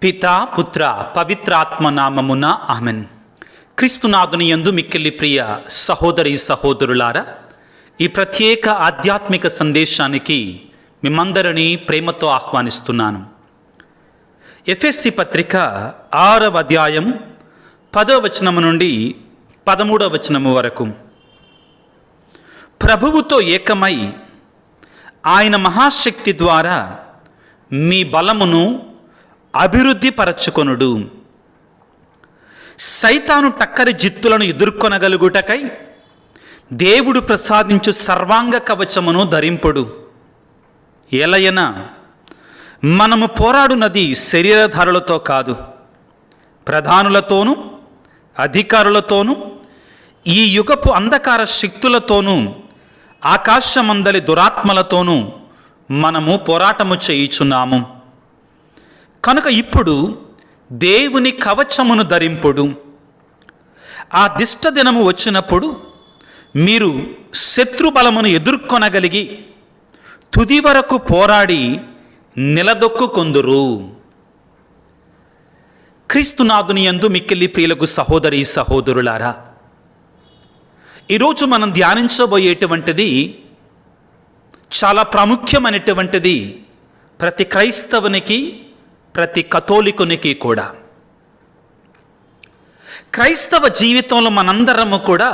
పితా పుత్ర పవిత్రాత్మ నామమున ఆమెన్. క్రీస్తునాథుని యందు మిక్కిలి ప్రియ సహోదరి సహోదరులారా, ఈ ప్రత్యేక ఆధ్యాత్మిక సందేశానికి మిమ్మందరినీ ప్రేమతో ఆహ్వానిస్తున్నాను. ఎఫెసీ పత్రిక 6వ అధ్యాయం 10వ వచనము నుండి 13వ వచనము వరకు. ప్రభువుతో ఏకమై ఆయన మహాశక్తి ద్వారా మీ బలమును అభివృద్ధి పరచుకొనుడు. సైతాను టక్కరి జిత్తులను ఎదుర్కొనగలుగుటకై దేవుడు ప్రసాదించు సర్వాంగ కవచమును ధరింపుడు. ఎలయన మనము పోరాడునది శరీరధారులతో కాదు, ప్రధానులతోనూ అధికారులతోనూ ఈ యుగపు అంధకార శక్తులతోనూ ఆకాశమందలి దురాత్మలతోనూ మనము పోరాటము చేయుచున్నాము. కనుక ఇప్పుడు దేవుని కవచమును ధరింపుడు. ఆ దిష్ట దినము వచ్చినప్పుడు మీరు శత్రుబలమును ఎదుర్కొనగలిగి తుది వరకు పోరాడి నిలదొక్కుకొందురు. క్రీస్తునాథుని యందు మిక్కిలి ప్రియులకు సహోదరి సహోదరులారా, ఈరోజు మనం ధ్యానించబోయేటువంటిది చాలా ప్రాముఖ్యమైనటువంటిది ప్రతి క్రైస్తవునికి, ప్రతి కథోలికునికి కూడా. క్రైస్తవ జీవితంలో మనందరము కూడా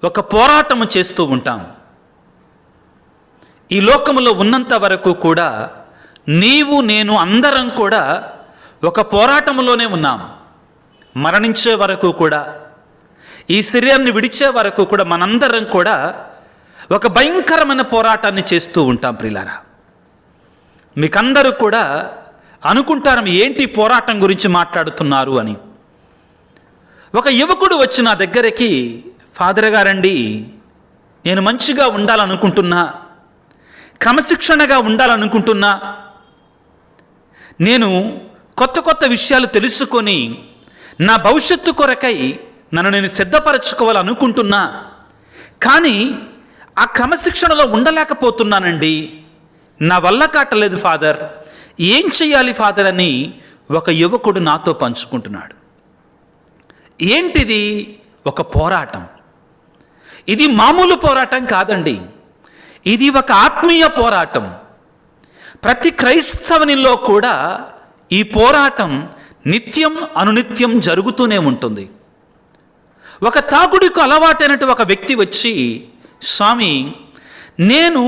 ఒక పోరాటము చేస్తూ ఉంటాం. ఈ లోకములో ఉన్నంత వరకు కూడా నీవు నేను అందరం కూడా ఒక పోరాటములోనే ఉన్నాం. మరణించే వరకు కూడా, ఈ శరీరాన్ని విడిచే వరకు కూడా మనందరం కూడా ఒక భయంకరమైన పోరాటాన్ని చేస్తూ ఉంటాం. ప్రియులారా, మీకందరూ కూడా అనుకుంటారు ఏంటి పోరాటం గురించి మాట్లాడుతున్నారు అని. ఒక యువకుడు వచ్చి నా దగ్గరికి, ఫాదర్ గారండి, నేను మంచిగా ఉండాలనుకుంటున్నా, క్రమశిక్షణగా ఉండాలనుకుంటున్నా, నేను కొత్త కొత్త విషయాలు తెలుసుకొని నా భవిష్యత్తు కొరకై నన్ను నేను సిద్ధపరచుకోవాలనుకుంటున్నా, కానీ ఆ క్రమశిక్షణలో ఉండలేకపోతున్నానండి, నా వల్ల కాటలేదు ఫాదర్, ఏం చెయ్యాలి ఫాదర్ అని ఒక యువకుడు నాతో పంచుకుంటున్నాడు. ఏంటిది? ఒక పోరాటం. ఇది మామూలు పోరాటం కాదండి, ఇది ఒక ఆత్మీయ పోరాటం. ప్రతి క్రైస్తవునిలో కూడా ఈ పోరాటం నిత్యం అనునిత్యం జరుగుతూనే ఉంటుంది. ఒక తాగుడికి అలవాటైనట్టు ఒక వ్యక్తి వచ్చి, స్వామి, నేను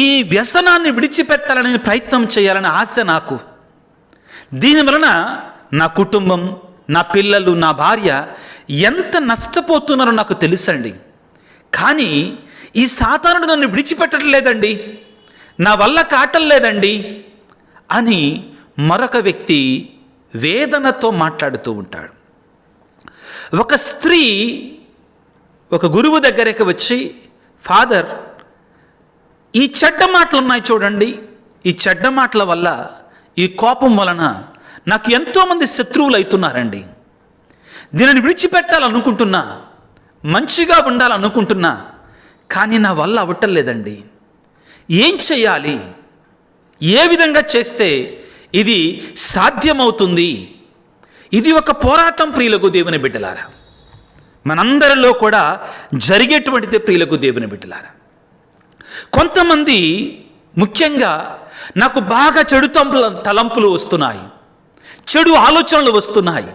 ఈ వ్యసనాన్ని విడిచిపెట్టాలని ప్రయత్నం చేయాలని ఆశ నాకు, దీనివలన నా కుటుంబం, నా పిల్లలు, నా భార్య ఎంత నష్టపోతున్నారో నాకు తెలుసండి, కానీ ఈ సాతానుడు నన్ను విడిచిపెట్టట్లేదండి, నా వల్ల కాటల్లేదండి అని మరొక వ్యక్తి వేదనతో మాట్లాడుతూ ఉంటాడు. ఒక స్త్రీ ఒక గురువు దగ్గరికి వచ్చి, ఫాదర్, ఈ చెడ్డ మాటలు ఉన్నాయి చూడండి, ఈ చెడ్డ మాటల వల్ల, ఈ కోపం వలన నాకు ఎంతోమంది శత్రువులు అవుతున్నారండి, దీనిని విడిచిపెట్టాలనుకుంటున్నా, మంచిగా ఉండాలనుకుంటున్నా, కానీ నా వల్ల అవ్వటలేదండి, ఏం చెయ్యాలి, ఏ విధంగా చేస్తే ఇది సాధ్యమవుతుంది? ఇది ఒక పోరాటం ప్రియులకు దేవుని బిడ్డలారా, మనందరిలో కూడా జరిగేటువంటిది ప్రియులకు దేవుని బిడ్డలారా. కొంతమంది ముఖ్యంగా నాకు బాగా చెడు తలంపులు వస్తున్నాయి, చెడు ఆలోచనలు వస్తున్నాయి,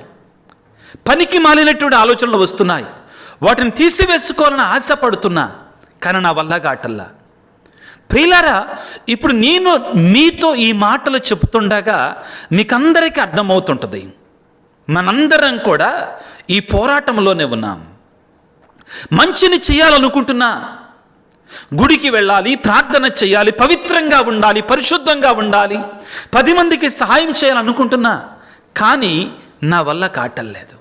పనికి మాలినటువంటి ఆలోచనలు వస్తున్నాయి, వాటిని తీసివేసుకోవాలని ఆశపడుతున్నా, కానీ నా వల్ల కాటల్లా. ప్రియులారా, ఇప్పుడు నేను మీతో ఈ మాటలు చెప్తుండగా మీకందరికీ అర్థమవుతుంటుంది, మనందరం కూడా ఈ పోరాటంలోనే ఉన్నాం. మంచిని చేయాలనుకుంటున్నా, గుడికి వెళ్ళాలి, ప్రార్థన చేయాలి, పవిత్రంగా ఉండాలి, పరిశుద్ధంగా ఉండాలి, 10 మందికి సహాయం చేయాలనుకుంటున్నా, కానీ నా వల్ల కాటల్లేదు.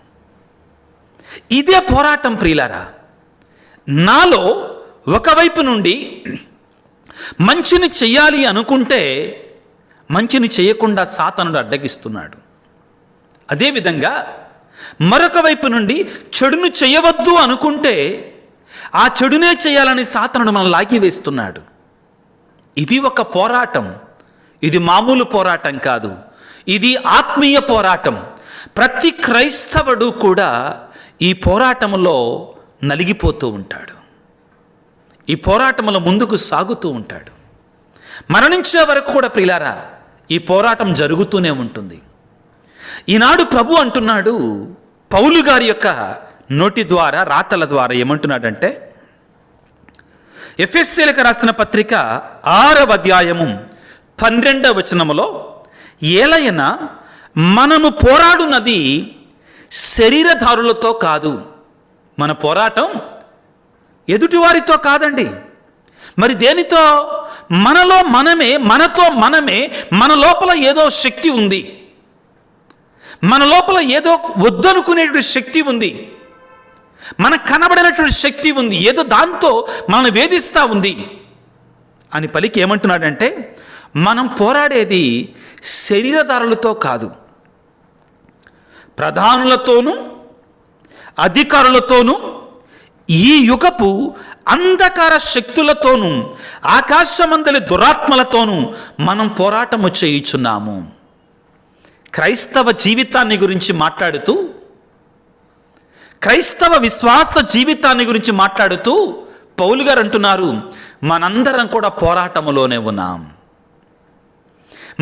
ఇదే పోరాటం ప్రియులారా. నాలో ఒకవైపు నుండి మంచిని చెయ్యాలి అనుకుంటే మంచిని చేయకుండా సాతానుడు అడ్డగిస్తున్నాడు. అదేవిధంగా మరొక వైపు నుండి చెడును చేయవద్దు అనుకుంటే ఆ చెడునే చేయాలని సాతానుడు మనం లాగివేస్తున్నాడు. ఇది ఒక పోరాటం, ఇది మామూలు పోరాటం కాదు, ఇది ఆత్మీయ పోరాటం. ప్రతి క్రైస్తవుడు కూడా ఈ పోరాటంలో నలిగిపోతూ ఉంటాడు. ఈ పోరాటంలో ముందుకు సాగుతూ ఉంటాడు. మరణించే వరకు కూడా ప్రియులారా ఈ పోరాటం జరుగుతూనే ఉంటుంది. ఈనాడు ప్రభు అంటున్నాడు, పౌలు గారి యొక్క నోటి ద్వారా, రాతల ద్వారా ఏమంటున్నాడంటే, ఎఫెసీయులకు రాసిన పత్రిక 6వ అధ్యాయము 12వ వచనములో, ఏలయన మనము పోరాడునది శరీరధారులతో కాదు. మన పోరాటం ఎదుటివారితో కాదండి. మరి దేనితో? మనతో మనమే మన లోపల ఏదో శక్తి ఉంది, మన లోపల ఏదో వద్దనుకునేటువంటి శక్తి ఉంది, మనకు కనబడినటువంటి శక్తి ఉంది, ఏదో దాంతో మనల్ని వేధిస్తూ ఉంది అని పలికి ఏమంటున్నాడంటే, మనం పోరాడేది శరీరధారులతో కాదు, ప్రధానులతోనూ అధికారులతోనూ ఈ యుగపు అంధకార శక్తులతోనూ ఆకాశమందలి దురాత్మలతోనూ మనం పోరాటము చేయుచున్నాము. క్రైస్తవ జీవితాన్ని గురించి మాట్లాడుతూ, క్రైస్తవ విశ్వాస జీవితాన్ని గురించి మాట్లాడుతూ పౌలు గారు అంటున్నారు, మనందరం కూడా పోరాటములోనే ఉన్నాం.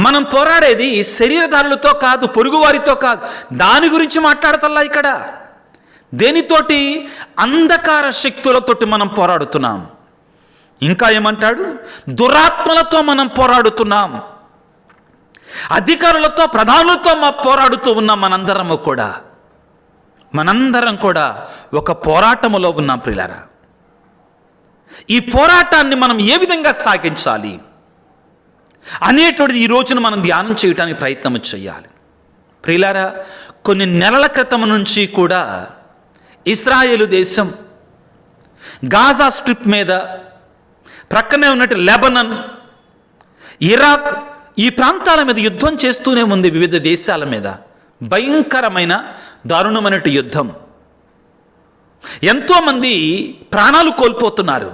మనం పోరాడేది శరీరధారులతో కాదు, పొరుగువారితో కాదు. దాని గురించి మాట్లాడతల్లా ఇక్కడ. దేనితోటి? అంధకార శక్తులతోటి మనం పోరాడుతున్నాం. ఇంకా ఏమంటాడు? దురాత్మలతో మనం పోరాడుతున్నాం, అధికారులతో, ప్రధానులతో పోరాడుతూ ఉన్నాం. మనందరం కూడా ఒక పోరాటములో ఉన్నాం ప్రియులారా. ఈ పోరాటాన్ని మనం ఏ విధంగా సాగించాలి అనేటువంటిది ఈ రోజున మనం ధ్యానం చేయడానికి ప్రయత్నం చేయాలి ప్రియులారా. కొన్ని నెలల క్రితం నుంచి కూడా ఇశ్రాయేలు దేశం గాజా స్ట్రిప్ మీద, ప్రక్కనే ఉన్నట్టు లెబనాన్, ఇరాక్, ఈ ప్రాంతాల మీద యుద్ధం చేస్తూనే ఉంది. వివిధ దేశాల మీద భయంకరమైన దారుణమైనటువంటి యుద్ధం. ఎంతోమంది ప్రాణాలు కోల్పోతున్నారు.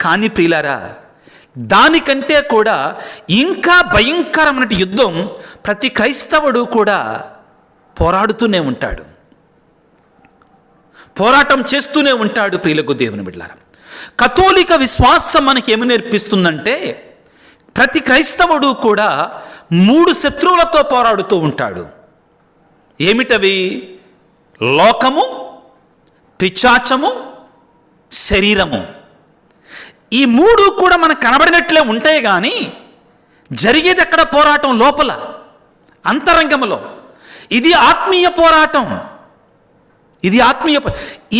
కానీ ప్రియులారా, దానికంటే కూడా ఇంకా భయంకరమైన యుద్ధం ప్రతి క్రైస్తవుడు కూడా పోరాడుతూనే ఉంటాడు, పోరాటం చేస్తూనే ఉంటాడు. ప్రియులకు దేవుని బిడ్డలారా, కథోలిక విశ్వాసం మనకి ఏమి నేర్పిస్తుందంటే, ప్రతి క్రైస్తవుడు కూడా 3 శత్రువులతో పోరాడుతూ ఉంటాడు. ఏమిటవి? లోకము, పిశాచము, శరీరము. ఈ 3 కూడా మనకు కనబడినట్లే ఉంటాయి, కానీ జరిగేది ఎక్కడ? పోరాటం లోపల, అంతరంగంలో. ఇది ఆత్మీయ పోరాటం.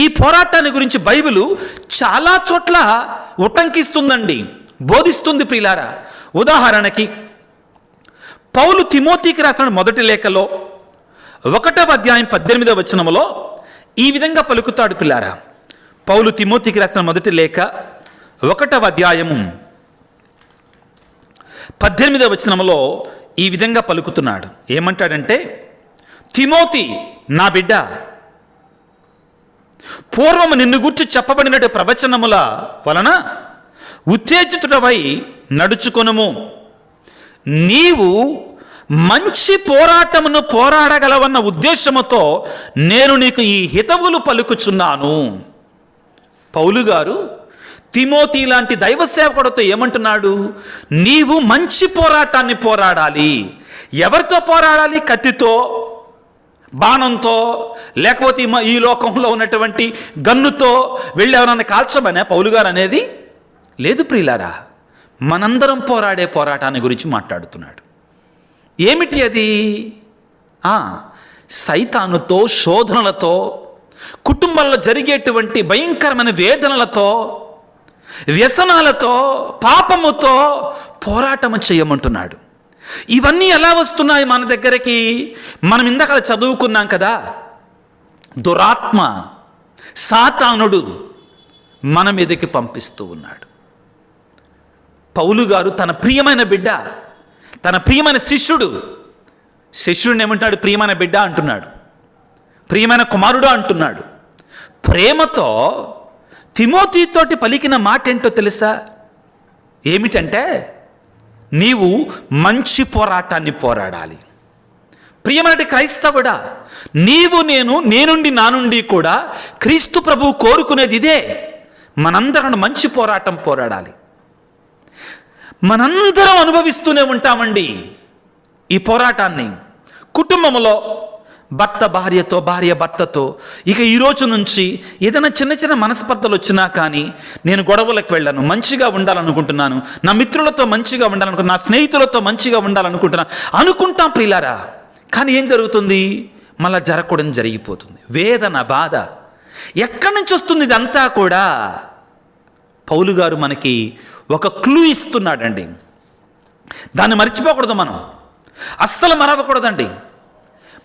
ఈ పోరాటాన్ని గురించి బైబిలు చాలా చోట్ల ఉటంకిస్తుందండి, బోధిస్తుంది ప్రియులారా. ఉదాహరణకి పౌలు తిమోతికి రాసిన మొదటి లేఖలో 1వ అధ్యాయం 18వ వచనములో ఈ విధంగా పలుకుతాడు పిల్లారా. పౌలు తిమోతికి రాసిన మొదటి లేఖ 1వ అధ్యాయము 18వ వచనములో ఈ విధంగా పలుకుతున్నాడు. ఏమంటాడంటే, తిమోతి నా బిడ్డ, పూర్వము నిన్ను గూర్చి చెప్పబడినట్టు ప్రవచనముల వలన ఉత్తేజితుడవై నడుచుకొనుము. నీవు మంచి పోరాటమును పోరాడగలవన్న ఉద్దేశముతో నేను నీకు ఈ హితవులు పలుకుచున్నాను. పౌలు గారు తిమోతి లాంటి దైవ సేవకుడితో ఏమంటున్నాడు? నీవు మంచి పోరాటాన్ని పోరాడాలి. ఎవరితో పోరాడాలి? కత్తితో, బాణంతో, లేకపోతే ఈ లోకంలో ఉన్నటువంటి గన్నుతో వెళ్ళి ఎవరన్నా కాల్చమనే పౌలు గారు అనేది లేదు ప్రియులారా. మనందరం పోరాడే పోరాటాన్ని గురించి మాట్లాడుతున్నాడు. ఏమిటి అది? సైతానుతో, శోధనలతో, కుటుంబాల్లో జరిగేటువంటి భయంకరమైన వేదనలతో, వ్యసనాలతో, పాపముతో పోరాటము చేయమంటున్నాడు. ఇవన్నీ ఎలా వస్తున్నాయి మన దగ్గరికి? మనం ఇందాక చదువుకున్నాం కదా, దురాత్మ, సాతానుడు మన మీదకి పంపిస్తూ ఉన్నాడు. పౌలు గారు తన ప్రియమైన బిడ్డ, తన ప్రియమైన శిష్యుడిని ఏమంటాడు? ప్రియమైన బిడ్డ అంటున్నాడు, ప్రియమైన కుమారుడు అంటున్నాడు. ప్రేమతో తిమోతితోటి పలికిన మాట ఏంటో తెలుసా? ఏమిటంటే, నీవు మంచి పోరాటాన్ని పోరాడాలి. ప్రియమైన క్రైస్తవుడా, నీవు నేనుండి నా నుండి కూడా క్రీస్తు ప్రభువు కోరుకునేది ఇదే. మనందరం మంచి పోరాటం పోరాడాలి. మనందరం అనుభవిస్తూనే ఉంటామండి ఈ పోరాటాన్ని. కుటుంబంలో భర్త భార్యతో, భార్య భర్తతో, ఇక ఈ రోజు నుంచి ఏదైనా చిన్న చిన్న మనస్పర్ధలు వచ్చినా కానీ నేను గొడవలకు వెళ్ళను, మంచిగా ఉండాలనుకుంటున్నాను, నా మిత్రులతో మంచిగా ఉండాలనుకుంటున్నాను, నా స్నేహితులతో మంచిగా ఉండాలనుకుంటున్నాను అనుకుంటాం ప్రియులారా. కానీ ఏం జరుగుతుంది? మళ్ళా జరగకూడని జరిగిపోతుంది. వేదన, బాధ ఎక్కడి నుంచి వస్తుంది? ఇదంతా కూడా పౌలు గారు మనకి ఒక క్లూ ఇస్తున్నాడండి. దాన్ని మర్చిపోకూడదు, మనం అస్సలు మరవకూడదండి.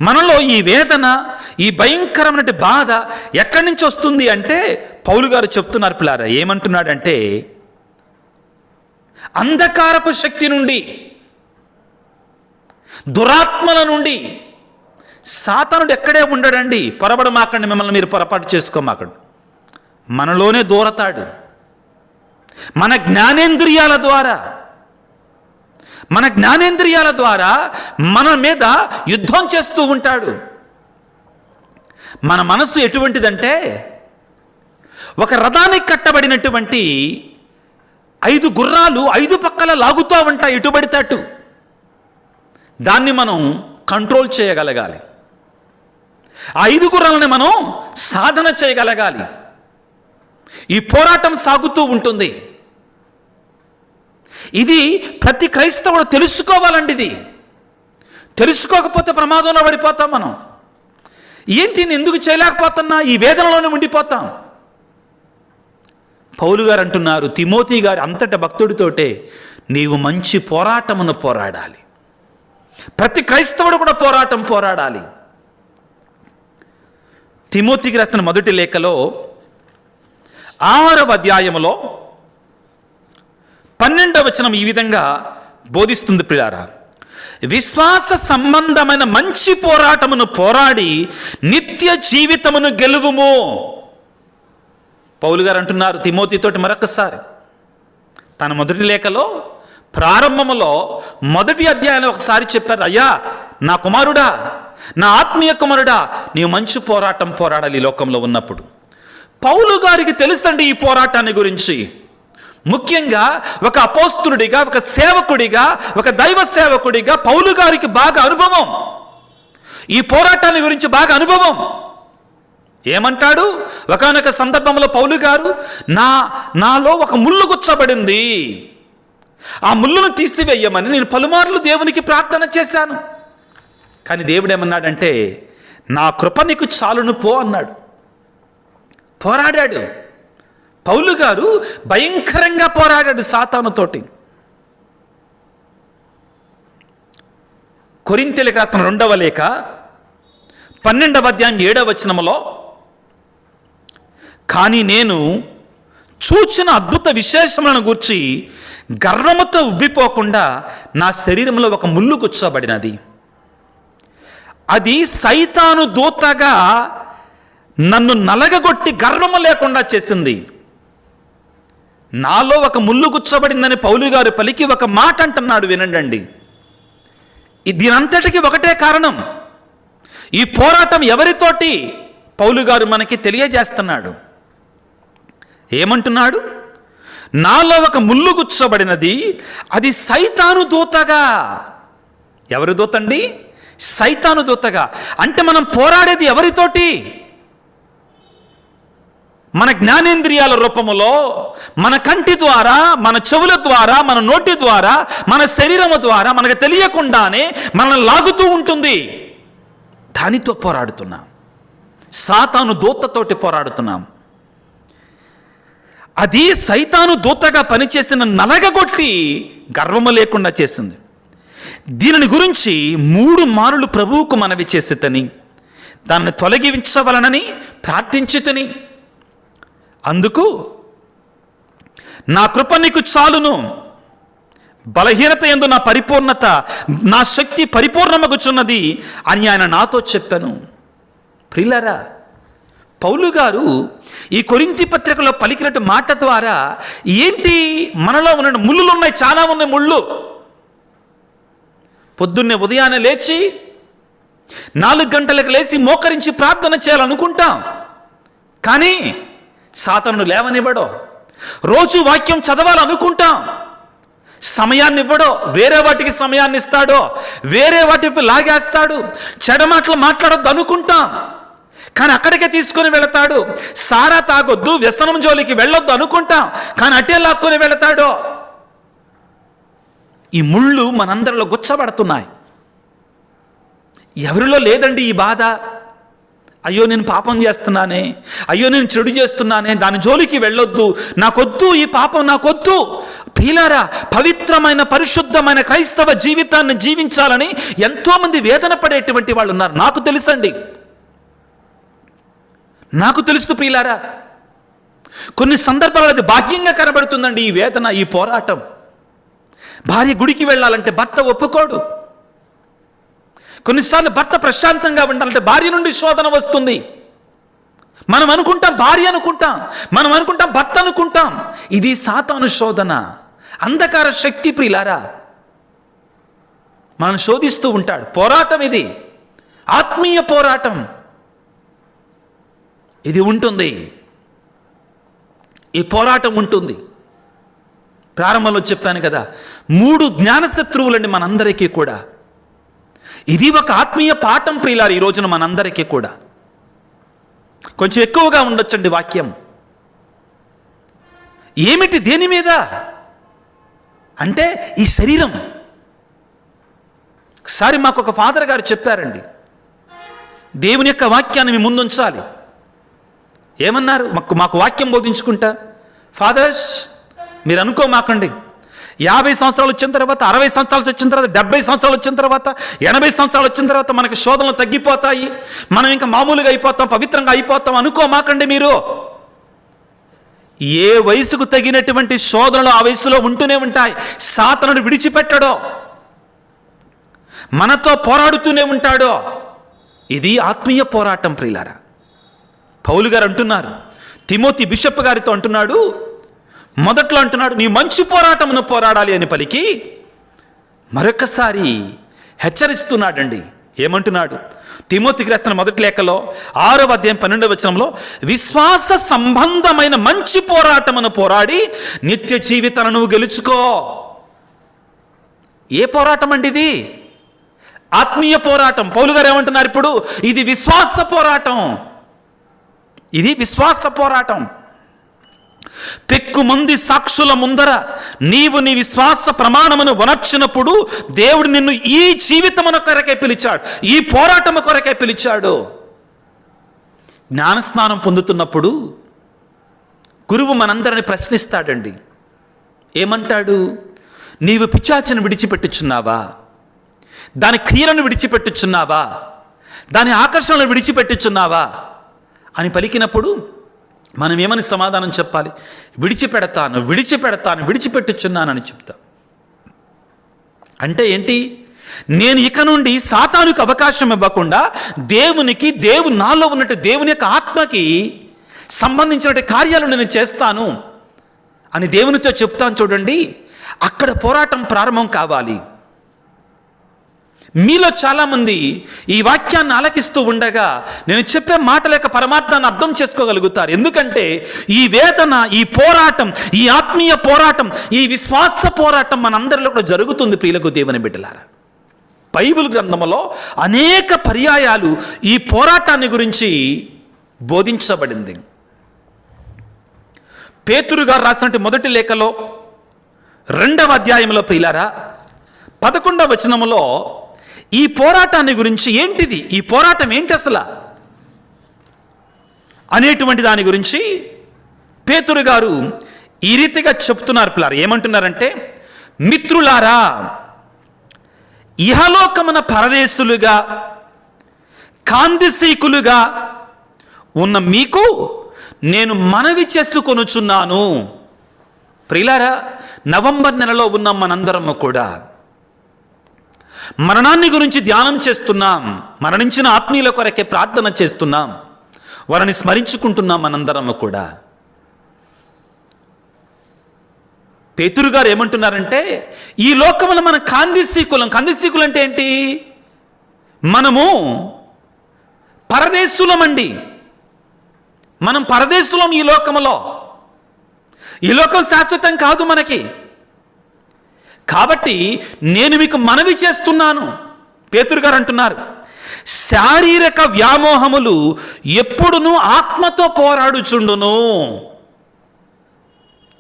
మనలో ఈ వేదన, ఈ భయంకరమైన బాధ ఎక్కడి నుంచి వస్తుంది అంటే పౌలు గారు చెప్తున్నారు పిల్లారా. ఏమంటున్నాడంటే, అంధకారపు శక్తి నుండి, దురాత్మల నుండి. సాతానుడు ఎక్కడే ఉండడండి. పొరబడమాకండి, మిమ్మల్ని మీరు పొరపాటు చేసుకోమాకండి. మనలోనే దూరతాడు. మన జ్ఞానేంద్రియాల ద్వారా మన మీద యుద్ధం చేస్తూ ఉంటాడు. మన మనస్సు ఎటువంటిదంటే, ఒక రథానికి కట్టబడినటువంటి 5 గుర్రాలు 5 పక్కల లాగుతూ ఉంటాయి ఎటుబడితేటు. దాన్ని మనం కంట్రోల్ చేయగలగాలి. ఆ 5 గుర్రాలని మనం సాధన చేయగలగాలి. ఈ పోరాటం సాగుతూ ఉంటుంది. ఇది ప్రతి క్రైస్తవుడు తెలుసుకోవాలండి. ఇది తెలుసుకోకపోతే ప్రమాదంలో పడిపోతాం మనం. ఏంటి, నేను ఎందుకు చేయలేకపోతున్నా? ఈ వేదనలోనే ఉండిపోతాం. పౌలు గారు అంటున్నారు, తిమోతి గారు అంతట భక్తుడితోటే, నీవు మంచి పోరాటమును పోరాడాలి. ప్రతి క్రైస్తవుడు కూడా పోరాడాలి. తిమోతికి రాసిన మొదటి లేఖలో 6వ అధ్యాయములో 12వ వచనం ఈ విధంగా బోధిస్తుంది ప్రియారా. విశ్వాస సంబంధమైన మంచి పోరాటమును పోరాడి నిత్య జీవితమును గెలువుము. పౌలు గారు అంటున్నారు తిమోతితోటి మరొకసారి, తన మొదటి లేఖలో ప్రారంభములో 1వ అధ్యాయంలో ఒకసారి చెప్పారు, అయ్యా నా కుమారుడా, నా ఆత్మీయ కుమారుడా, నీవు మంచి పోరాటం పోరాడాలి ఈ లోకంలో ఉన్నప్పుడు. పౌలు గారికి తెలుసండి ఈ పోరాటాన్ని గురించి. ముఖ్యంగా ఒక అపోస్తులుడిగా, ఒక సేవకుడిగా, ఒక దైవ సేవకుడిగా పౌలు గారికి బాగా అనుభవం, ఈ పోరాటాన్ని గురించి బాగా అనుభవం. ఏమంటాడు? ఒకానొక సందర్భంలో పౌలు గారు, నాలో ఒక ముళ్ళు గుచ్చబడింది, ఆ ముళ్ళును తీసివేయమని నేను పలుమార్లు దేవునికి ప్రార్థన చేశాను. కానీ దేవుడు ఏమన్నాడంటే, నా కృప నీకు చాలును పో అన్నాడు. పోరాడాడు పౌలు గారు, భయంకరంగా పోరాడాడు సాతానుతోటి. కొరింథీయులకు రాసిన 2వ లేఖ 12వ అధ్యాయం 7వ వచనములో, కానీ నేను చూచిన అద్భుత విశేషములను గూర్చి గర్వముతో ఉబ్బిపోకుండా నా శరీరంలో ఒక ముళ్ళు గుచ్చబడినది. అది సైతాను దూతగా నన్ను నలగగొట్టి గర్వము లేకుండా చేసింది. నాలో ఒక ముళ్ళు గుచ్చబడిందని పౌలు గారు పలికి ఒక మాట అంటున్నాడు, వినండి. దీనంతటికి ఒకటే కారణం. ఈ పోరాటం ఎవరితోటి పౌలు గారు మనకి తెలియజేస్తున్నాడు. ఏమంటున్నాడు? నాలో ఒక ముళ్ళు గుచ్చబడినది, అది సైతాను దూతగా. ఎవరి దూతండి? సైతాను దూతగా. అంటే మనం పోరాడేది ఎవరితోటి? మన జ్ఞానేంద్రియాల రూపములో, మన కంటి ద్వారా, మన చెవుల ద్వారా, మన నోటి ద్వారా, మన శరీరము ద్వారా మనకు తెలియకుండానే మనల్ని లాగుతూ ఉంటుంది. దానితో పోరాడుతున్నాం. సాతాను దూతతోటి పోరాడుతున్నాం. అది సైతాను దూతగా పనిచేసిన నలగగొట్టి గర్వము లేకుండా చేసింది. దీనిని గురించి 3 మారులు ప్రభువుకు మనవి చేసితని, దాన్ని తొలగించవలనని ప్రార్థించితని. అందుకు నా కృప నీకు చాలును, బలహీనత యందు నా పరిపూర్ణత, నా శక్తి పరిపూర్ణమగుచున్నది అని ఆయన నాతో చెప్పాను. ప్రియులారా, పౌలు గారు ఈ కొరింథీ పత్రికలో పలికినట్టు మాట ద్వారా ఏంటి, మనలో ఉన్న ముళ్ళులు ఉన్నాయి, చాలా ఉన్నాయి ముళ్ళు. పొద్దున్నే ఉదయాన్నే లేచి 4 గంటలకు లేచి మోకరించి ప్రార్థన చేయాలనుకుంటాం, కానీ సాతానుడు లేవనివ్వడో. రోజు వాక్యం చదవాలనుకుంటాం, సమయాన్ని ఇవ్వడో, వేరే వాటికి సమయాన్ని ఇస్తాడో, వేరే వాటికి లాగేస్తాడు. చెడమాటలు మాట్లాడొద్దు అనుకుంటాం, కానీ అక్కడికే తీసుకొని వెళతాడు. సారా తాగొద్దు, వ్యసనం జోలికి వెళ్ళొద్దు అనుకుంటాం, కానీ అటే లాక్కొని వెళతాడో. ఈ ముళ్ళు మనందరిలో గుచ్చబడుతున్నాయి. ఎవరిలో లేదండి ఈ బాధ? అయ్యో నేను పాపం చేస్తున్నానే, అయ్యో నేను చెడు చేస్తున్నానే, దాని జోలికి వెళ్ళొద్దు, నాకొద్దు, ఈ పాపం నాకొద్దు. ప్రియులారా, పవిత్రమైన పరిశుద్ధమైన క్రైస్తవ జీవితాన్ని జీవించాలని ఎంతోమంది వేదన పడేటువంటి వాళ్ళు ఉన్నారు. నాకు తెలుసండి, నాకు తెలుసు ప్రియులారా. కొన్ని సందర్భాలు అది భాగ్యంగా కనబడుతుందండి ఈ వేదన, ఈ పోరాటం. భార్య గుడికి వెళ్ళాలంటే భర్త ఒప్పుకోడు. కొన్నిసార్లు భర్త ప్రశాంతంగా ఉండాలంటే భార్య నుండి శోధన వస్తుంది. మనం అనుకుంటాం భార్య అనుకుంటాం, మనం అనుకుంటాం భర్త అనుకుంటాం. ఇది సాతాను శోధన, అంధకార శక్తి ప్రియులారా. మనం శోధిస్తూ ఉంటాడు. పోరాటం ఇది, ఆత్మీయ పోరాటం ఇది ఉంటుంది. ఈ పోరాటం ఉంటుంది. ప్రారంభంలో చెప్పాను కదా, 3 జ్ఞానశత్రువులండి మనందరికీ కూడా. ఇది ఒక ఆత్మీయ పాఠం ప్రియులారు ఈ రోజున మనందరికీ కూడా. కొంచెం ఎక్కువగా ఉండొచ్చండి వాక్యం. ఏమిటి, దేని మీద అంటే ఈ శరీరం. ఒకసారి మాకు ఒక ఫాదర్ గారు చెప్పారండి, దేవుని యొక్క వాక్యాన్ని మీ ముందుంచాలి. ఏమన్నారు? మాకు వాక్యం బోధించుకుంటా, ఫాదర్స్ మీరు అనుకోమాకండి, 50 సంవత్సరాలు వచ్చిన తర్వాత, 60 సంవత్సరాలు వచ్చిన తర్వాత, 70 సంవత్సరాలు వచ్చిన తర్వాత, 80 సంవత్సరాలు వచ్చిన తర్వాత మనకి శోధనలు తగ్గిపోతాయి, మనం ఇంకా మామూలుగా అయిపోతాం, పవిత్రంగా అయిపోతాం అనుకోమాకండి మీరు. ఏ వయసుకు తగినటువంటి శోధనలు ఆ వయసులో ఉంటూనే ఉంటాయి. సాతానుడు విడిచిపెట్టడో, మనతో పోరాడుతూనే ఉంటాడో. ఇది ఆత్మీయ పోరాటం ప్రియులారా. పౌలు గారు అంటున్నారు, తిమోతి బిషప్ గారితో అంటున్నాడు, మొదట్లో అంటున్నాడు నీ మంచి పోరాటమును పోరాడాలి అని పలికి మరొకసారి హెచ్చరిస్తున్నాడండి. ఏమంటున్నాడు? తిమోతికి రాసిన మొదటి లేఖలో 6వ అధ్యాయం 12వ వచనంలో, విశ్వాస సంబంధమైన మంచి పోరాటమును పోరాడి నిత్య జీవితాలను నువ్వు గెలుచుకో. ఏ పోరాటం అండి ఇది? ఆత్మీయ పోరాటం. పౌలు గారు ఏమంటున్నారు ఇప్పుడు? ఇది విశ్వాస పోరాటం, ఇది విశ్వాస పోరాటం. పెక్కుమంది సాక్షుల ముందర నీవు నీ విశ్వాస ప్రమాణమును వనర్చినప్పుడు దేవుడు నిన్ను ఈ జీవితమున కొరకే పిలిచాడు, ఈ పోరాటము కొరకే పిలిచాడు. జ్ఞానస్నానం పొందుతున్నప్పుడు గురువు మనందరిని ప్రశ్నిస్తాడండి. ఏమంటాడు? నీవు పిశాచిని విడిచిపెట్టుచున్నావా? దాని క్రియలను విడిచిపెట్టుచున్నావా? దాని ఆకర్షణను విడిచిపెట్టుచున్నావా అని పలికినప్పుడు మనం ఏమని సమాధానం చెప్పాలి? విడిచిపెడతాను, విడిచిపెడతాను, విడిచిపెట్టుచున్నానని చెప్తా. అంటే ఏంటి? నేను ఇక నుండి సాతానుకు అవకాశం ఇవ్వకుండా దేవుని నాలో ఉన్నట్టు దేవుని యొక్క ఆత్మకి సంబంధించిన కార్యాలు నేను చేస్తాను అని దేవునితో చెప్తాను. చూడండి, అక్కడ పోరాటం ప్రారంభం కావాలి. మీలో చాలామంది ఈ వాక్యాన్ని ఆలకిస్తూ ఉండగా నేను చెప్పే మాటల యొక్క పరమార్థాన్ని అర్థం చేసుకోగలుగుతారు. ఎందుకంటే ఈ వేదన, ఈ పోరాటం, ఈ ఆత్మీయ పోరాటం, ఈ విశ్వాస పోరాటం మనందరిలో కూడా జరుగుతుంది ప్రియులకు దేవుని బిడ్డలారా. బైబిల్ గ్రంథంలో అనేక పర్యాయాలు ఈ పోరాటాన్ని గురించి బోధించబడింది. పేతురు గారు రాసినటువంటి మొదటి లేఖలో 2వ అధ్యాయంలో ప్రియులారా 11వ వచనములో ఈ పోరాటాన్ని గురించి, ఏంటిది ఈ పోరాటం ఏంటి అసలు అనేటువంటి దాని గురించి పేతురు గారు ఈ రీతిగా చెప్తున్నారు పిల్లలు. ఏమంటున్నారంటే, మిత్రులారా, ఇహలోకమున పరదేశులుగా కాందిశీకులుగా ఉన్న మీకు నేను మనవి చేసుకొనుచున్నాను. ప్రియులారా, నవంబర్ నెలలో ఉన్నాం మనందరము కూడా. మరణాన్ని గురించి ధ్యానం చేస్తున్నాం, మరణించిన ఆత్మీయుల కొరకే ప్రార్థన చేస్తున్నాం, వారిని స్మరించుకుంటున్నాం మనందరము కూడా. పేతురు గారు ఏమంటున్నారంటే, ఈ లోకములో మన కాందిశీకులం. కాందిశీకులు అంటే ఏంటి? మనము పరదేశులమండి. మనం పరదేశులం ఈ లోకములో. ఈ లోకం శాశ్వతం కాదు మనకి. కాబట్టి నేను మీకు మనవి చేస్తున్నాను, పేతురు గారు అంటున్నారు, శారీరక వ్యామోహములు ఎప్పుడునూ ఆత్మతో పోరాడుచుండును.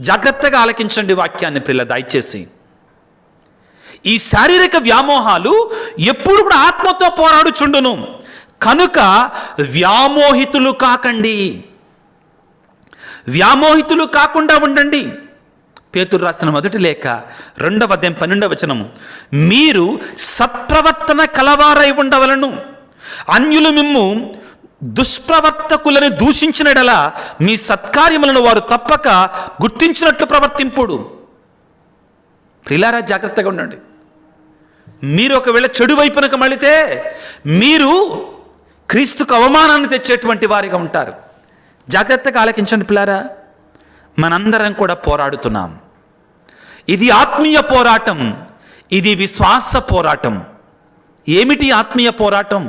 జాగ్రత్తగా ఆలకించండి వాక్యాన్ని పిల్ల, దయచేసి. ఈ శారీరక వ్యామోహాలు ఎప్పుడు కూడా ఆత్మతో పోరాడుచుండును, కనుక వ్యామోహితులు కాకండి. వ్యామోహితులు కాకుండా ఉండండి. పేతురు రాసిన మొదటి లేఖ 2వ అధ్యాయం 12వ వచనము, మీరు సత్ప్రవర్తన కలవారై ఉండవలను, అన్యులు మిమ్ము దుష్ప్రవర్తకులను దూషించినడలా మీ సత్కార్యములను వారు తప్పక గుర్తించినట్లు ప్రవర్తింపుడు. ప్రియులారా, జాగ్రత్తగా ఉండండి. మీరు ఒకవేళ చెడు వైపునకు మళ్ళితే మీరు క్రీస్తుకు అవమానాన్ని తెచ్చేటువంటి వారిగా ఉంటారు. జాగ్రత్తగా ఆలకించండి పిల్లారా. మనందరం కూడా పోరాడుతున్నాం. ఇది ఆత్మీయ పోరాటం, ఇది విశ్వాస పోరాటం. ఏమిటి ఆత్మీయ పోరాటం?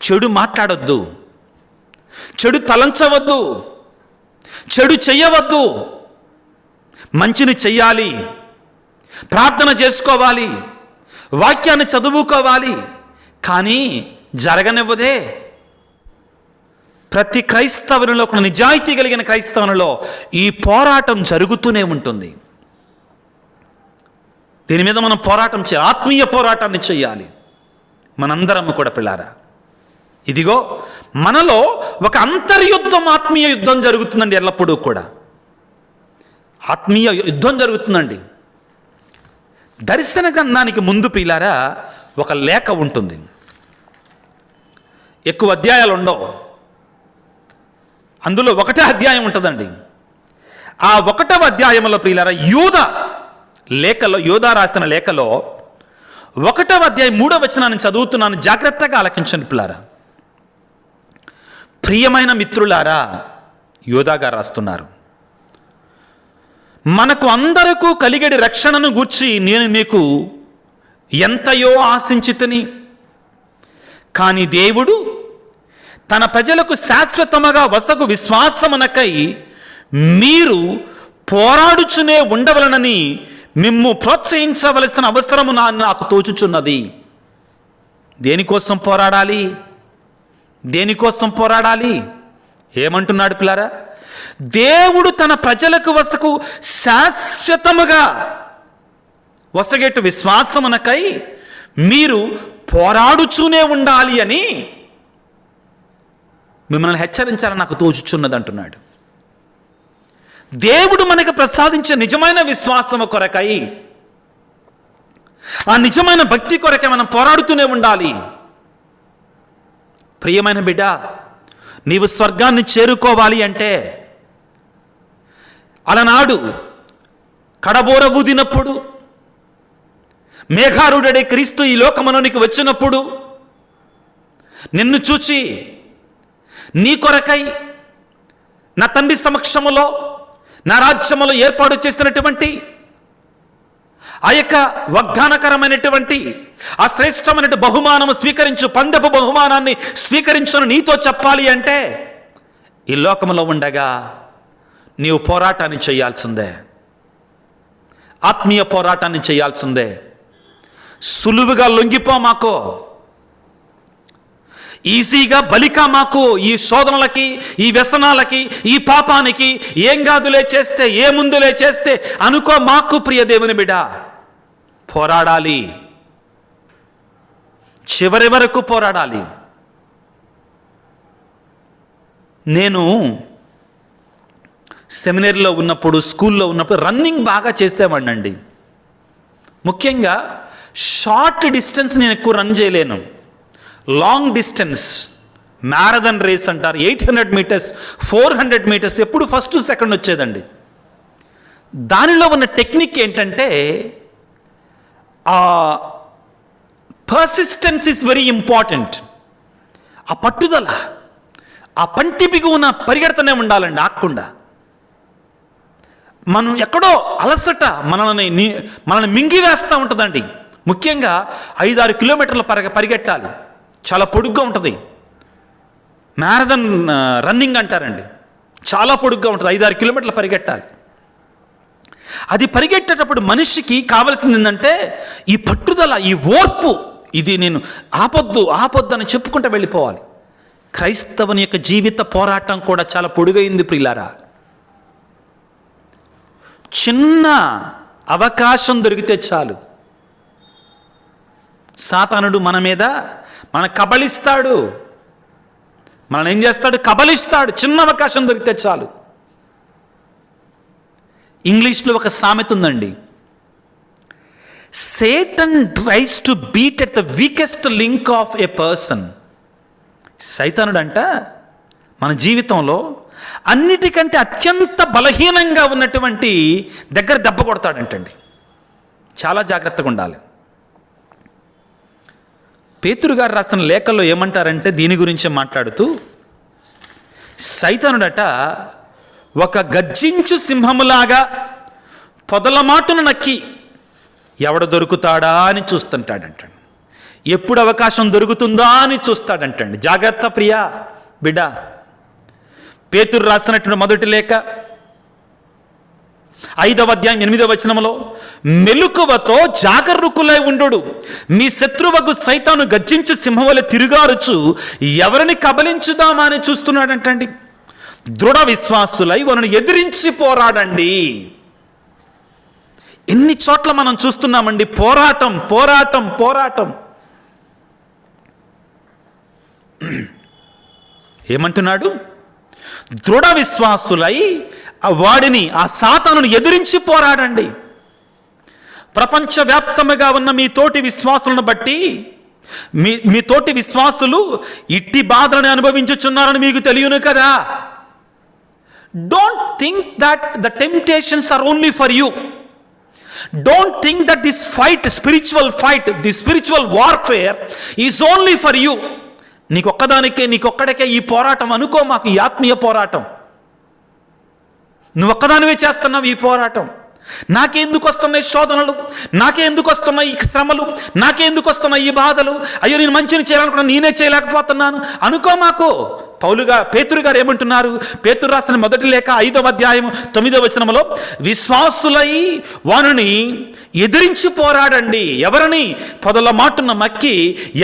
చెడు మాట్లాడొద్దు, చెడు తలంచవద్దు, చెడు చెయ్యవద్దు. మంచిని చెయ్యాలి, ప్రార్థన చేసుకోవాలి, వాక్యాన్ని చదువుకోవాలి. కానీ జరగనివ్వదే. ప్రతి క్రైస్తవునిలో, ఒక నిజాయితీ కలిగిన క్రైస్తవునిలో ఈ పోరాటం జరుగుతూనే ఉంటుంది. దీని మీద మనం పోరాటం చేయాలి, ఆత్మీయ పోరాటాన్ని చేయాలి మనందరము కూడా పిల్లారా. ఇదిగో మనలో ఒక అంతర్యుద్ధం, ఆత్మీయ యుద్ధం జరుగుతుందండి. ఎల్లప్పుడూ కూడా ఆత్మీయ యుద్ధం జరుగుతుందండి. దర్శన గ్రంథానికి ముందు పిల్లారా ఒక లేఖ ఉంటుంది. ఎక్కువ అధ్యాయాలు ఉండవు. అందులో 1వ అధ్యాయం ఉంటుందండి. ఆ 1వ అధ్యాయంలో ప్రియులారా యోధా రాసిన లేఖలో 1వ అధ్యాయం 3వ వచనాన్ని చదువుతున్నాను. జాగ్రత్తగా ఆలకించండి పిల్లారా. ప్రియమైన మిత్రులారా, యోధా గారు రాస్తున్నారు, మనకు అందరకు కలిగడి రక్షణను గూర్చి నేను మీకు ఎంతయో ఆశించితిని. కానీ దేవుడు తన ప్రజలకు శాశ్వతముగా వసగు విశ్వాసమునకై మీరు పోరాడుచునే ఉండవలనని మిమ్ము ప్రోత్సహించవలసిన అవసరము నాకు తోచుచున్నది. దేనికోసం పోరాడాలి? దేనికోసం పోరాడాలి? ఏమంటున్నాడు పిల్లారా? దేవుడు తన ప్రజలకు వసకు శాశ్వతముగా వసగేటు విశ్వాసమునకై మీరు పోరాడుచూనే ఉండాలి అని మిమ్మల్ని హెచ్చరించాలని నాకు తోచుచున్నది అంటున్నాడు. దేవుడు మనకు ప్రసాదించే నిజమైన విశ్వాసము కొరకై, ఆ నిజమైన భక్తి కొరకై మనం పోరాడుతూనే ఉండాలి. ప్రియమైన బిడ్డ, నీవు స్వర్గాన్ని చేరుకోవాలి అంటే అలనాడు కడబోర ఊదినప్పుడు, మేఘారుడడే క్రీస్తు ఈ లోకములోనికి వచ్చినప్పుడు నిన్ను చూచి నీ కొరకై నా తండ్రి సమక్షములో నా రాజ్యములో ఏర్పాటు చేసినటువంటి ఆ యొక్క వాగ్దానకరమైనటువంటి ఆ శ్రేష్టమైన బహుమానము స్వీకరించు, పందెపు బహుమానాన్ని స్వీకరించును నీతో చెప్పాలి అంటే ఈ లోకములో ఉండగా నీవు పోరాటాన్ని చేయాల్సిందే, ఆత్మీయ పోరాటాన్ని చేయాల్సిందే. సులువుగా లొంగిపో మాకో, ఈజీగా బలికా మాకు ఈ శోధనలకి, ఈ వ్యసనాలకి, ఈ పాపానికి ఏం కాదులే చేస్తే, ఏ ముందులే చేస్తే అనుకో మాకు. ప్రియ దేవుని బిడ్డ, పోరాడాలి, చివరి వరకు పోరాడాలి. నేను సెమినరీలో ఉన్నప్పుడు, స్కూల్లో ఉన్నప్పుడు రన్నింగ్ బాగా చేసేవాడినండి. ముఖ్యంగా షార్ట్ డిస్టెన్స్ నేను ఎక్కువ రన్ చేయలేను. లాంగ్ డిస్టెన్స్, మ్యారథాన్ రేస్ అంటారు, 800 మీటర్స్, 400 మీటర్స్ ఎప్పుడు ఫస్ట్ సెకండ్ వచ్చేదండి. దానిలో ఉన్న టెక్నిక్ ఏంటంటే పర్సిస్టెన్స్ ఈజ్ వెరీ ఇంపార్టెంట్. ఆ పట్టుదల, ఆ పంటి బిగువున పరిగెడుతూనే ఉండాలండి, ఆగకుండా. మనం ఎక్కడో అలసట మనల్ని మింగివేస్తూ ఉంటుందండి. ముఖ్యంగా 5-6 కిలోమీటర్లు పరిగెట్టాలి. చాలా పొడుగ్గా ఉంటుంది. మ్యారథాన్ రన్నింగ్ అంటారండి. చాలా పొడుగ్గా ఉంటుంది. 5-6 కిలోమీటర్లు పరిగెట్టాలి. అది పరిగెట్టేటప్పుడు మనిషికి కావలసింది ఏంటంటే ఈ పట్టుదల, ఈ ఓర్పు. ఇది నేను ఆపొద్దు అని చెప్పుకుంటూ వెళ్ళిపోవాలి. క్రైస్తవుని యొక్క జీవిత పోరాటం కూడా చాలా పొడుగైంది ప్రియులారా. చిన్న అవకాశం దొరికితే చాలు సాతానుడు మన కబళిస్తాడు. మనల్ని ఏం చేస్తాడు? కబళిస్తాడు. చిన్న అవకాశం దొరికితే చాలు. ఇంగ్లీష్లో ఒక సామెత ఉందండి, Satan tries to beat at the weakest link of a person. సైతానుడు అంట మన జీవితంలో అన్నిటికంటే అత్యంత బలహీనంగా ఉన్నటువంటి దగ్గర దెబ్బ కొడతాడంటండి. చాలా జాగ్రత్తగా ఉండాలి. పేతురు గారు రాసిన లేఖల్లో ఏమంటారంటే దీని గురించి మాట్లాడుతూ, సైతానుడట ఒక గర్జించు సింహములాగా పొదలమాటును నక్కి ఎవడ దొరుకుతాడా అని చూస్తుంటాడంటండి. ఎప్పుడు అవకాశం దొరుకుతుందా అని చూస్తాడంటండి. జాగ్రత్త ప్రియా బిడ్డ. పేతురు రాస్తున్నటువంటి మొదటి లేఖ 5వ అధ్యాయం 8వ వచనంలో, మెలకువతో జాగరూకులై ఉండు, మీ శత్రువకు సైతాను గర్జించు సింహవలె తిరుగారుచు ఎవరిని కబలించుదామా అని చూస్తున్నాడంటండి. దృఢ విశ్వాసులై వారిని ఎదిరించి పోరాడండి. ఎన్ని చోట్ల మనం చూస్తున్నామండి పోరాటం పోరాటం పోరాటం. ఏమంటున్నాడు? దృఢ విశ్వాసులై వాడిని, ఆ సాతానును ఎదిరించి పోరాడండి. ప్రపంచవ్యాప్తముగా ఉన్న మీ తోటి విశ్వాసులను బట్టి మీ తోటి విశ్వాసులు ఇట్టి బాధలను అనుభవించుచున్నారని మీకు తెలియను కదా. Don't think that the temptations are only for you. Don't think that this fight, spiritual fight, this spiritual warfare is only for you. నీకొక్కడికే ఈ పోరాటం అనుకో. మాకు ఈ ఆత్మీయ పోరాటం నువ్వు ఒక్కదానివే చేస్తున్నావు. ఈ పోరాటం నాకెందుకు వస్తున్నాయి శోధనలు, నాకెందుకు వస్తున్నాయి ఈ శ్రమలు, నాకెందుకు వస్తున్నాయి ఈ బాధలు, అయ్యో నేను మంచిని చేయాలనుకున్నా నేనే చేయలేకపోతున్నాను అనుకో. మాకు పేతురు గారు ఏమంటున్నారు? పేతురు రాసిన మొదటి లేఖ 5వ అధ్యాయం 9వ వచనంలో, విశ్వాసులై వారిని ఎదిరించి పోరాడండి. ఎవరిని? పొదల మాటున మక్కి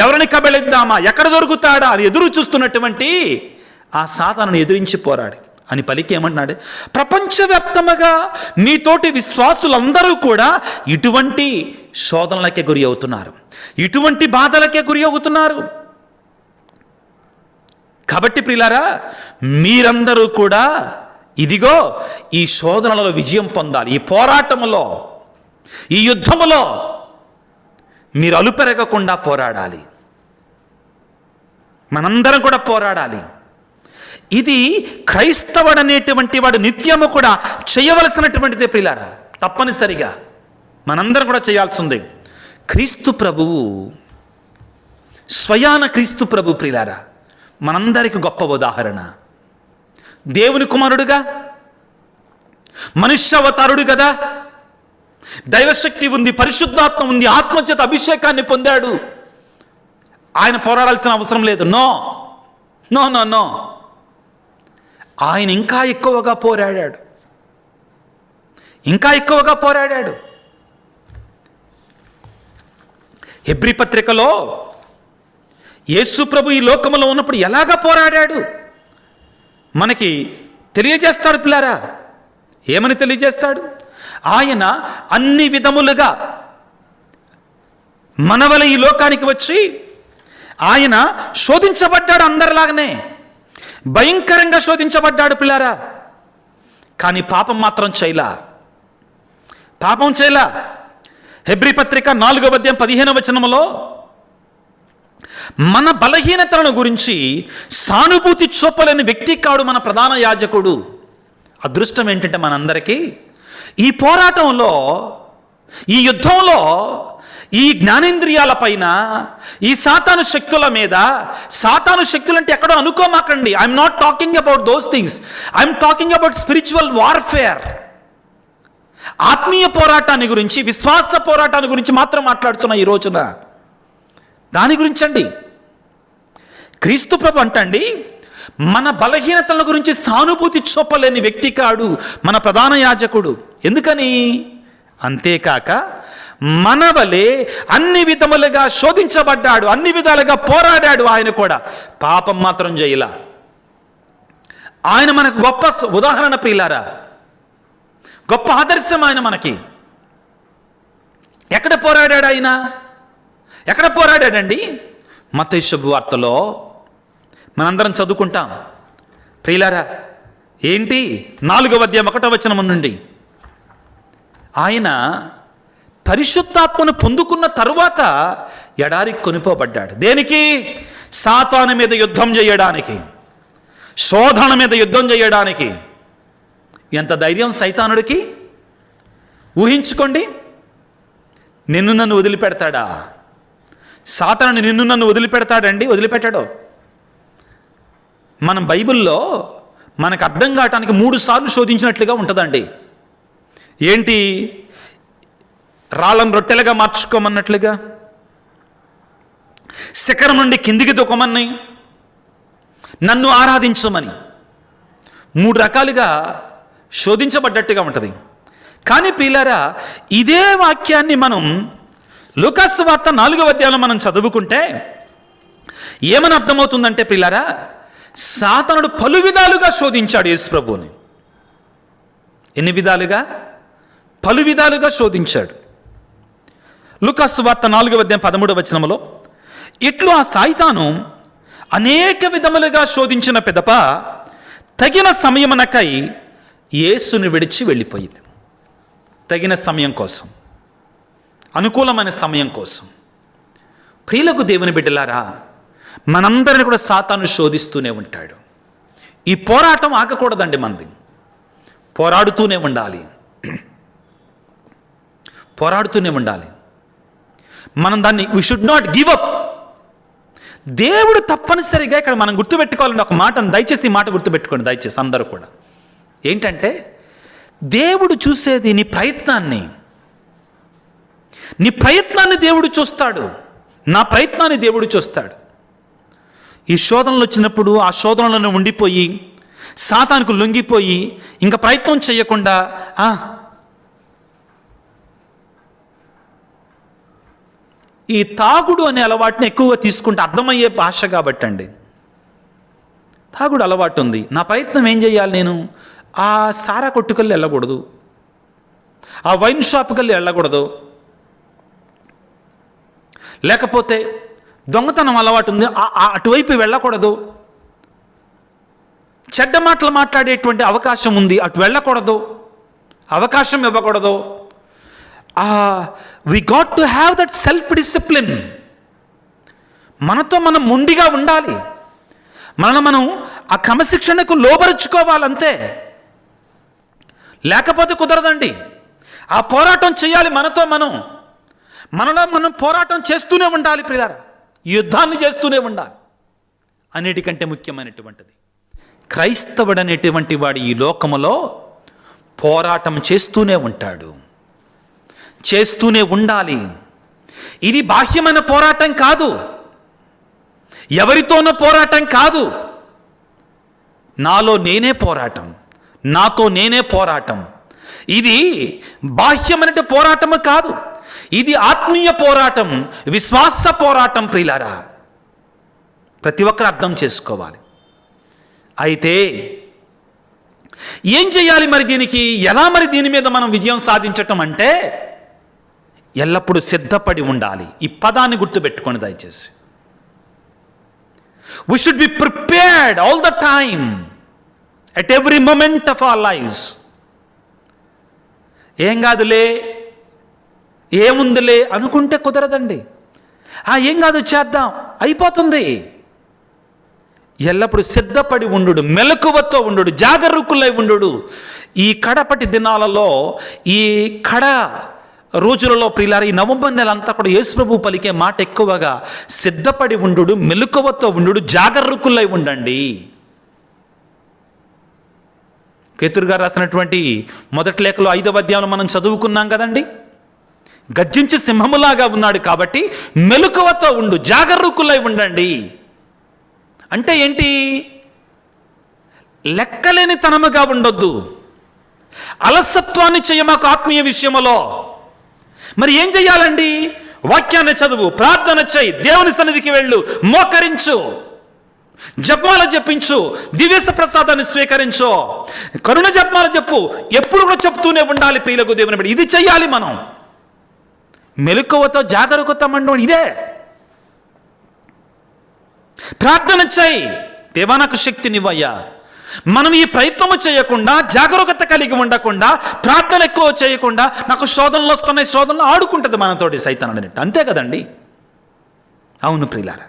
ఎవరిని కబళిద్దామా, ఎక్కడ దొరుకుతాడా అని ఎదురు చూస్తున్నటువంటి ఆ సాతానుని ఎదిరించి పోరాడి అని పలికి ఏమంటున్నాడు? ప్రపంచవ్యాప్తముగా నీతోటి విశ్వాసులందరూ కూడా ఇటువంటి శోధనలకే గురి అవుతున్నారు, ఇటువంటి బాధలకే గురి అవుతున్నారు. కాబట్టి ప్రియులారా, మీరందరూ కూడా ఇదిగో ఈ శోధనలలో విజయం పొందాలి. ఈ పోరాటములో, ఈ యుద్ధములో మీరు అలుపెరగకుండా పోరాడాలి. మనందరం కూడా పోరాడాలి. ఇది క్రైస్తవుడు అనేటువంటి వాడు నిత్యము కూడా చేయవలసినటువంటిదే ప్రియులారా. తప్పనిసరిగా మనందరం కూడా చేయాల్సిందే. క్రీస్తు ప్రభువు, స్వయాన క్రీస్తు ప్రభు ప్రియులారా మనందరికి గొప్ప ఉదాహరణ. దేవుని కుమారుడుగా, మనుష్యావతారుడు కదా, దైవశక్తి ఉంది, పరిశుద్ధాత్మ ఉంది, ఆత్మచేత అభిషేకాన్ని పొందాడు. ఆయన పోరాడాల్సిన అవసరం లేదు. నో నో నో నో ఆయన ఇంకా ఎక్కువగా పోరాడాడు, ఇంకా ఎక్కువగా పోరాడాడు. హెబ్రీ పత్రికలో యేసు ప్రభు ఈ లోకములో ఉన్నప్పుడు ఎలాగా పోరాడాడు మనకి తెలియజేస్తాడు పిల్లారా. ఏమని తెలియజేస్తాడు? ఆయన అన్ని విధములుగా మనవల ఈ లోకానికి వచ్చి ఆయన శోధించబడ్డాడు. అందరిలాగానే భయంకరంగా శోధించబడ్డాడు పిల్లారా. కానీ పాపం మాత్రం చేయలా. హెబ్రీ పత్రిక 4వ అధ్యాయం 15వ వచనములో మన బలహీనతలను గురించి సానుభూతి చూపలేని వ్యక్తి కాడు మన ప్రధాన యాజకుడు. అదృష్టం ఏంటంటే మనందరికీ ఈ పోరాటంలో, ఈ యుద్ధంలో, ఈ జ్ఞానేంద్రియాల పైన, ఈ సాతాను శక్తుల మీద, సాతాను శక్తులు అంటే ఎక్కడో అనుకోమాకండి. I'm not talking about those things. I'm talking about spiritual warfare. ఆత్మీయ పోరాటాన్ని గురించి, విశ్వాస పోరాటాన్ని గురించి మాత్రం మాట్లాడుతున్నా ఈ రోజున. దాని గురించి అండి. క్రీస్తు ప్రభు అంటండి, మన బలహీనతల గురించి సానుభూతి చూపలేని వ్యక్తి కాడు మన ప్రధాన యాజకుడు. ఎందుకని? అంతేకాక మన వలె అన్ని విధములుగా శోధించబడ్డాడు, అన్ని విధాలుగా పోరాడాడు. ఆయన కూడా పాపం మాత్రం చేయలా. ఆయన మనకు గొప్ప ఉదాహరణ ప్రియులారా, గొప్ప ఆదర్శం ఆయన మనకి. ఎక్కడ పోరాడాడు ఆయన? ఎక్కడ పోరాడాడండి? మత్తయి శుభవార్తలో మనందరం చదువుకుంటాం ప్రియులారా. ఏంటి? 4వ అధ్యాయం 1వ వచనం నుండి ఆయన పరిశుద్ధాత్మను పొందుకున్న తరువాత ఎడారికి కొనిపోబడ్డాడు. దేనికి? సాతాను మీద యుద్ధం చేయడానికి, శోధన మీద యుద్ధం చేయడానికి. ఎంత ధైర్యం సైతానుడికి! ఊహించుకోండి. నిన్ను నన్ను వదిలిపెడతాడా? సాతాను నిన్ను నన్ను వదిలిపెడతాడండి? వదిలిపెట్టాడు. మనం బైబిల్లో మనకు అర్థం కావటానికి 3 సార్లు శోధించినట్లుగా ఉంటుందండి. ఏంటి? రాళ్ళను రొట్టెలుగా మార్చుకోమన్నట్లుగా, శిఖరం నుండి కిందికి దూకమని, నన్ను ఆరాధించమని 3 రకాలుగా శోధించబడ్డట్టుగా ఉంటుంది. కానీ ప్రియులారా, ఇదే వాక్యాన్ని మనం లూకాసు వార్త 4వ అధ్యాయంలో మనం చదువుకుంటే ఏమని అర్థమవుతుందంటే ప్రియులారా, సాతానుడు పలు విధాలుగా శోధించాడు యేసు ప్రభువుని. ఎన్ని విధాలుగా? పలు విధాలుగా శోధించాడు. లూకాసు వార్త 4వ అధ్యాయం 13వ వచనంలో, ఇట్లు ఆ సాయితాను అనేక విధములుగా శోధించిన పిదప తగిన సమయమునకై యేసుని విడిచి వెళ్ళిపోయింది. తగిన సమయం కోసం, అనుకూలమైన సమయం కోసం. ప్రియులకు దేవుని బిడ్డలారా, మనందరిని కూడా సాతాను శోధిస్తూనే ఉంటాడు. ఈ పోరాటం ఆగకూడదండి. మనది పోరాడుతూనే ఉండాలి, పోరాడుతూనే ఉండాలి. మనం దాన్ని we should not give up. దేవుడు తప్పనిసరిగా ఇక్కడ మనం గుర్తుపెట్టుకోవాలండి ఒక మాటను. దయచేసి ఈ మాట గుర్తుపెట్టుకోండి దయచేసి అందరూ కూడా. ఏంటంటే, దేవుడు చూసేది నీ ప్రయత్నాన్ని. నీ ప్రయత్నాన్ని దేవుడు చూస్తాడు. నా ప్రయత్నాన్ని దేవుడు చూస్తాడు. ఈ శోధనలు వచ్చినప్పుడు ఆ శోధనలను ఉండిపోయి సాతానుకు లొంగిపోయి ఇంకా ప్రయత్నం చేయకుండా ఈ తాగుడు అనే అలవాటుని ఎక్కువగా తీసుకుంటే అర్థమయ్యే భాష కాబట్టి అండి. తాగుడు అలవాటు ఉంది, నా ప్రయత్నం ఏం చేయాలి? నేను ఆ సారా కొట్టుకెళ్ళి వెళ్ళకూడదు, ఆ వైన్ షాప్కెళ్ళి వెళ్ళకూడదు, లేకపోతే దొంగతనం అలవాటు ఉంది అటువైపు వెళ్ళకూడదు, చెడ్డ మాటలు మాట్లాడేటువంటి అవకాశం ఉంది అటు వెళ్ళకూడదు, అవకాశం ఇవ్వకూడదు. We got to have that self discipline. మనతో మనం మొండిగా ఉండాలి, మనం ఆ క్రమశిక్షణకు లోబరుచుకోవాలంతే. లేకపోతే కుదరదండి. ఆ పోరాటం చేయాలి. మనలో మనం పోరాటం చేస్తూనే ఉండాలి ప్రియులారా, యుద్ధాన్ని చేస్తూనే ఉండాలి. అన్నిటికంటే ముఖ్యమైనటువంటిది, క్రైస్తవుడు అనేటువంటి వాడు ఈ లోకములో పోరాటం చేస్తూనే ఉంటాడు, చేస్తూనే ఉండాలి. ఇది బాహ్యమైన పోరాటం కాదు, ఎవరితోనో పోరాటం కాదు. నాలో నేనే పోరాటం, నాతో నేనే పోరాటం. ఇది బాహ్యమైన పోరాటము కాదు, ఇది ఆత్మీయ పోరాటం, విశ్వాస పోరాటం ప్రియులారా. ప్రతి ఒక్కరు అర్థం చేసుకోవాలి. అయితే ఏం చేయాలి మరి దీనికి? ఎలా మరి దీని మీద మనం విజయం సాధించటం అంటే ఎల్లప్పుడూ సిద్ధపడి ఉండాలి. ఈ పదాన్ని గుర్తుపెట్టుకోండి దయచేసి. We should be prepared all the time, at every moment of our lives. ఏం కాదులే, ఏముందిలే అనుకుంటే కుదరదండి. ఏం కాదు చేద్దాం అయిపోతుంది. ఎల్లప్పుడూ సిద్ధపడి ఉండు, మెలకువతో ఉండు, జాగరూకులై ఉండు. ఈ కడపటి దినాలలో, ఈ కడ రోజులలో ప్రియులారా, ఈ నవంబర్ నెల అంతా కూడా యేసుప్రభు పలికే మాట ఎక్కువగా సిద్ధపడి ఉండు, మెలకువతో ఉండు, జాగరూకులై ఉండండి. పేతురు గారు రాసినటువంటి మొదటి లేఖలో 5వ అధ్యాయంలో మనం చదువుకున్నాం కదండి. గర్జించి సింహములాగా ఉన్నాడు కాబట్టి మెలకువతో ఉండు, జాగరూకులై ఉండండి. అంటే ఏంటి? లెక్కలేని తనముగా ఉండొద్దు, అలసత్వాన్ని చేయమాకు ఆత్మీయ విషయములో. మరి ఏం చెయ్యాలండి? వాక్యాన్ని చదువు, ప్రార్థన చేయి, దేవుని సన్నిధికి వెళ్ళు, మోకరించు, జపమాల జపించు, దివ్యస ప్రసాదాన్ని స్వీకరించు, కరుణ జపమాల చెప్పు. ఎప్పుడు కూడా చెప్తూనే ఉండాలి ప్రియులకు దేవుని బిడ్డ. ఇది చెయ్యాలి మనం. మెలకువతో జాగరూకత మండం ఇదే. ప్రార్థన చేయి, దేవా నాకు శక్తినివ్వయ్యా. మనం ఈ ప్రయత్నము చేయకుండా, జాగరూకత కలిగి ఉండకుండా, ప్రార్థన ఎక్కువ చేయకుండా, నాకు శోధనలు వస్తున్నాయి, శోధనలు ఆడుకుంటుంది మనతోటి సైతాన్ అన్నట్టు. అంతే కదండి. అవును ప్రియులారా.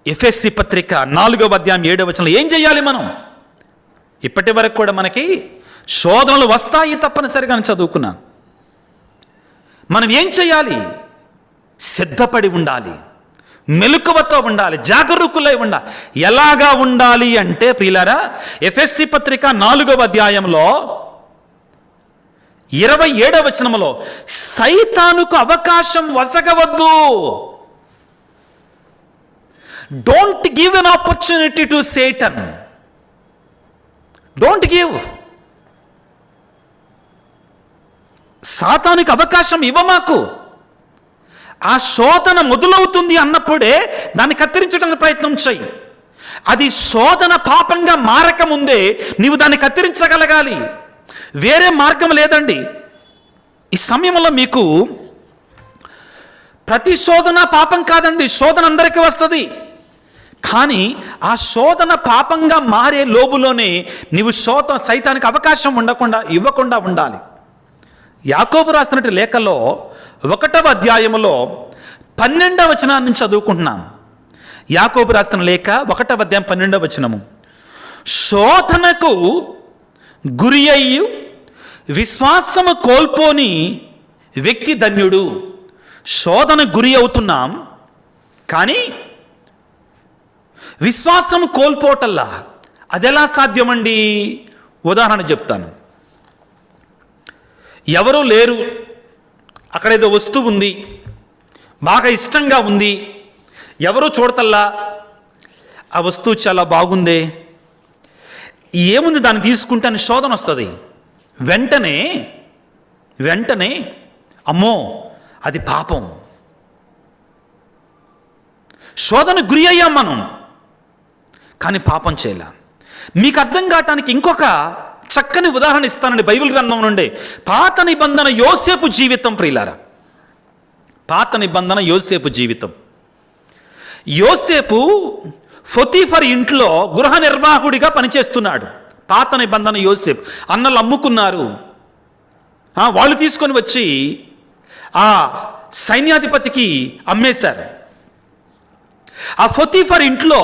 ఎఫెసీ పత్రిక 4వ అధ్యాయం 7వ వచనంలో ఏం చేయాలి మనం? ఇప్పటి వరకు కూడా మనకి శోధనలు వస్తాయి తప్పనిసరిగా చదువుకున్నాం. మనం ఏం చేయాలి? సిద్ధపడి ఉండాలి, మెలకువతో ఉండాలి, జాగరూకులై ఉండాలి. ఎలాగా ఉండాలి అంటే ప్రియులారా, ఎఫెసీ పత్రిక 4వ అధ్యాయంలో 27వ వచనంలో సైతానుకు అవకాశం వసగవద్దు. Don't give an opportunity to Satan. Don't give. సాతానుకి అవకాశం ఇవ్వమాకు. ఆ శోధన మొదలవుతుంది అన్నప్పుడే దాన్ని కత్తిరించడానికి ప్రయత్నం చెయ్యి. అది శోధన పాపంగా మారకముందే నీవు దాన్ని కత్తిరించగలగాలి. వేరే మార్గం లేదండి. ఈ సమయంలో మీకు ప్రతి శోధన పాపం కాదండి. శోధన అందరికీ వస్తుంది. కానీ ఆ శోధన పాపంగా మారే లోబులోనే నీవు సైతానికి అవకాశం ఇవ్వకుండా ఉండాలి. యాకోబు రాసినట్టు లేఖలో 1వ అధ్యాయములో 12వ వచనాన్ని నుంచి చదువుకుంటున్నాం. యాకోబు రాసిన లేఖ 1వ అధ్యాయం 12వ వచనము. శోధనకు గురి అయ్యి విశ్వాసము కోల్పోని వ్యక్తి ధన్యుడు. శోధన గురి అవుతున్నాం కానీ విశ్వాసం కోల్పోటల్లా. అదెలా సాధ్యమండి? ఉదాహరణ చెప్తాను. ఎవరూ లేరు, అక్కడ ఏదో వస్తువు ఉంది, బాగా ఇష్టంగా ఉంది, ఎవరూ చూడతల్లా, ఆ వస్తువు చాలా బాగుందే, ఏముంది దాన్ని తీసుకుంటే అని శోధన వస్తుంది. వెంటనే అమ్మో అది పాపం. శోధన గురి అయ్యాం మనం, కానీ పాపం చేయలే. మీకు అర్థం కావటానికి ఇంకొక చక్కని ఉదాహరణ ఇస్తానండి బైబిల్ గ్రంథం నుండి. పాత నిబంధన యోసేపు జీవితం ప్రియులారా. పాత నిబంధన యోసేపు జీవితం. యోసేపు పొతీఫర్ ఇంట్లో గృహ నిర్వాహకుడిగా పనిచేస్తున్నాడు. పాత నిబంధన యోసేపు. అన్నలు అమ్ముకున్నారు, వాళ్ళు తీసుకొని వచ్చి ఆ సైన్యాధిపతికి అమ్మేశారు. ఆ పొతీఫర్ ఇంట్లో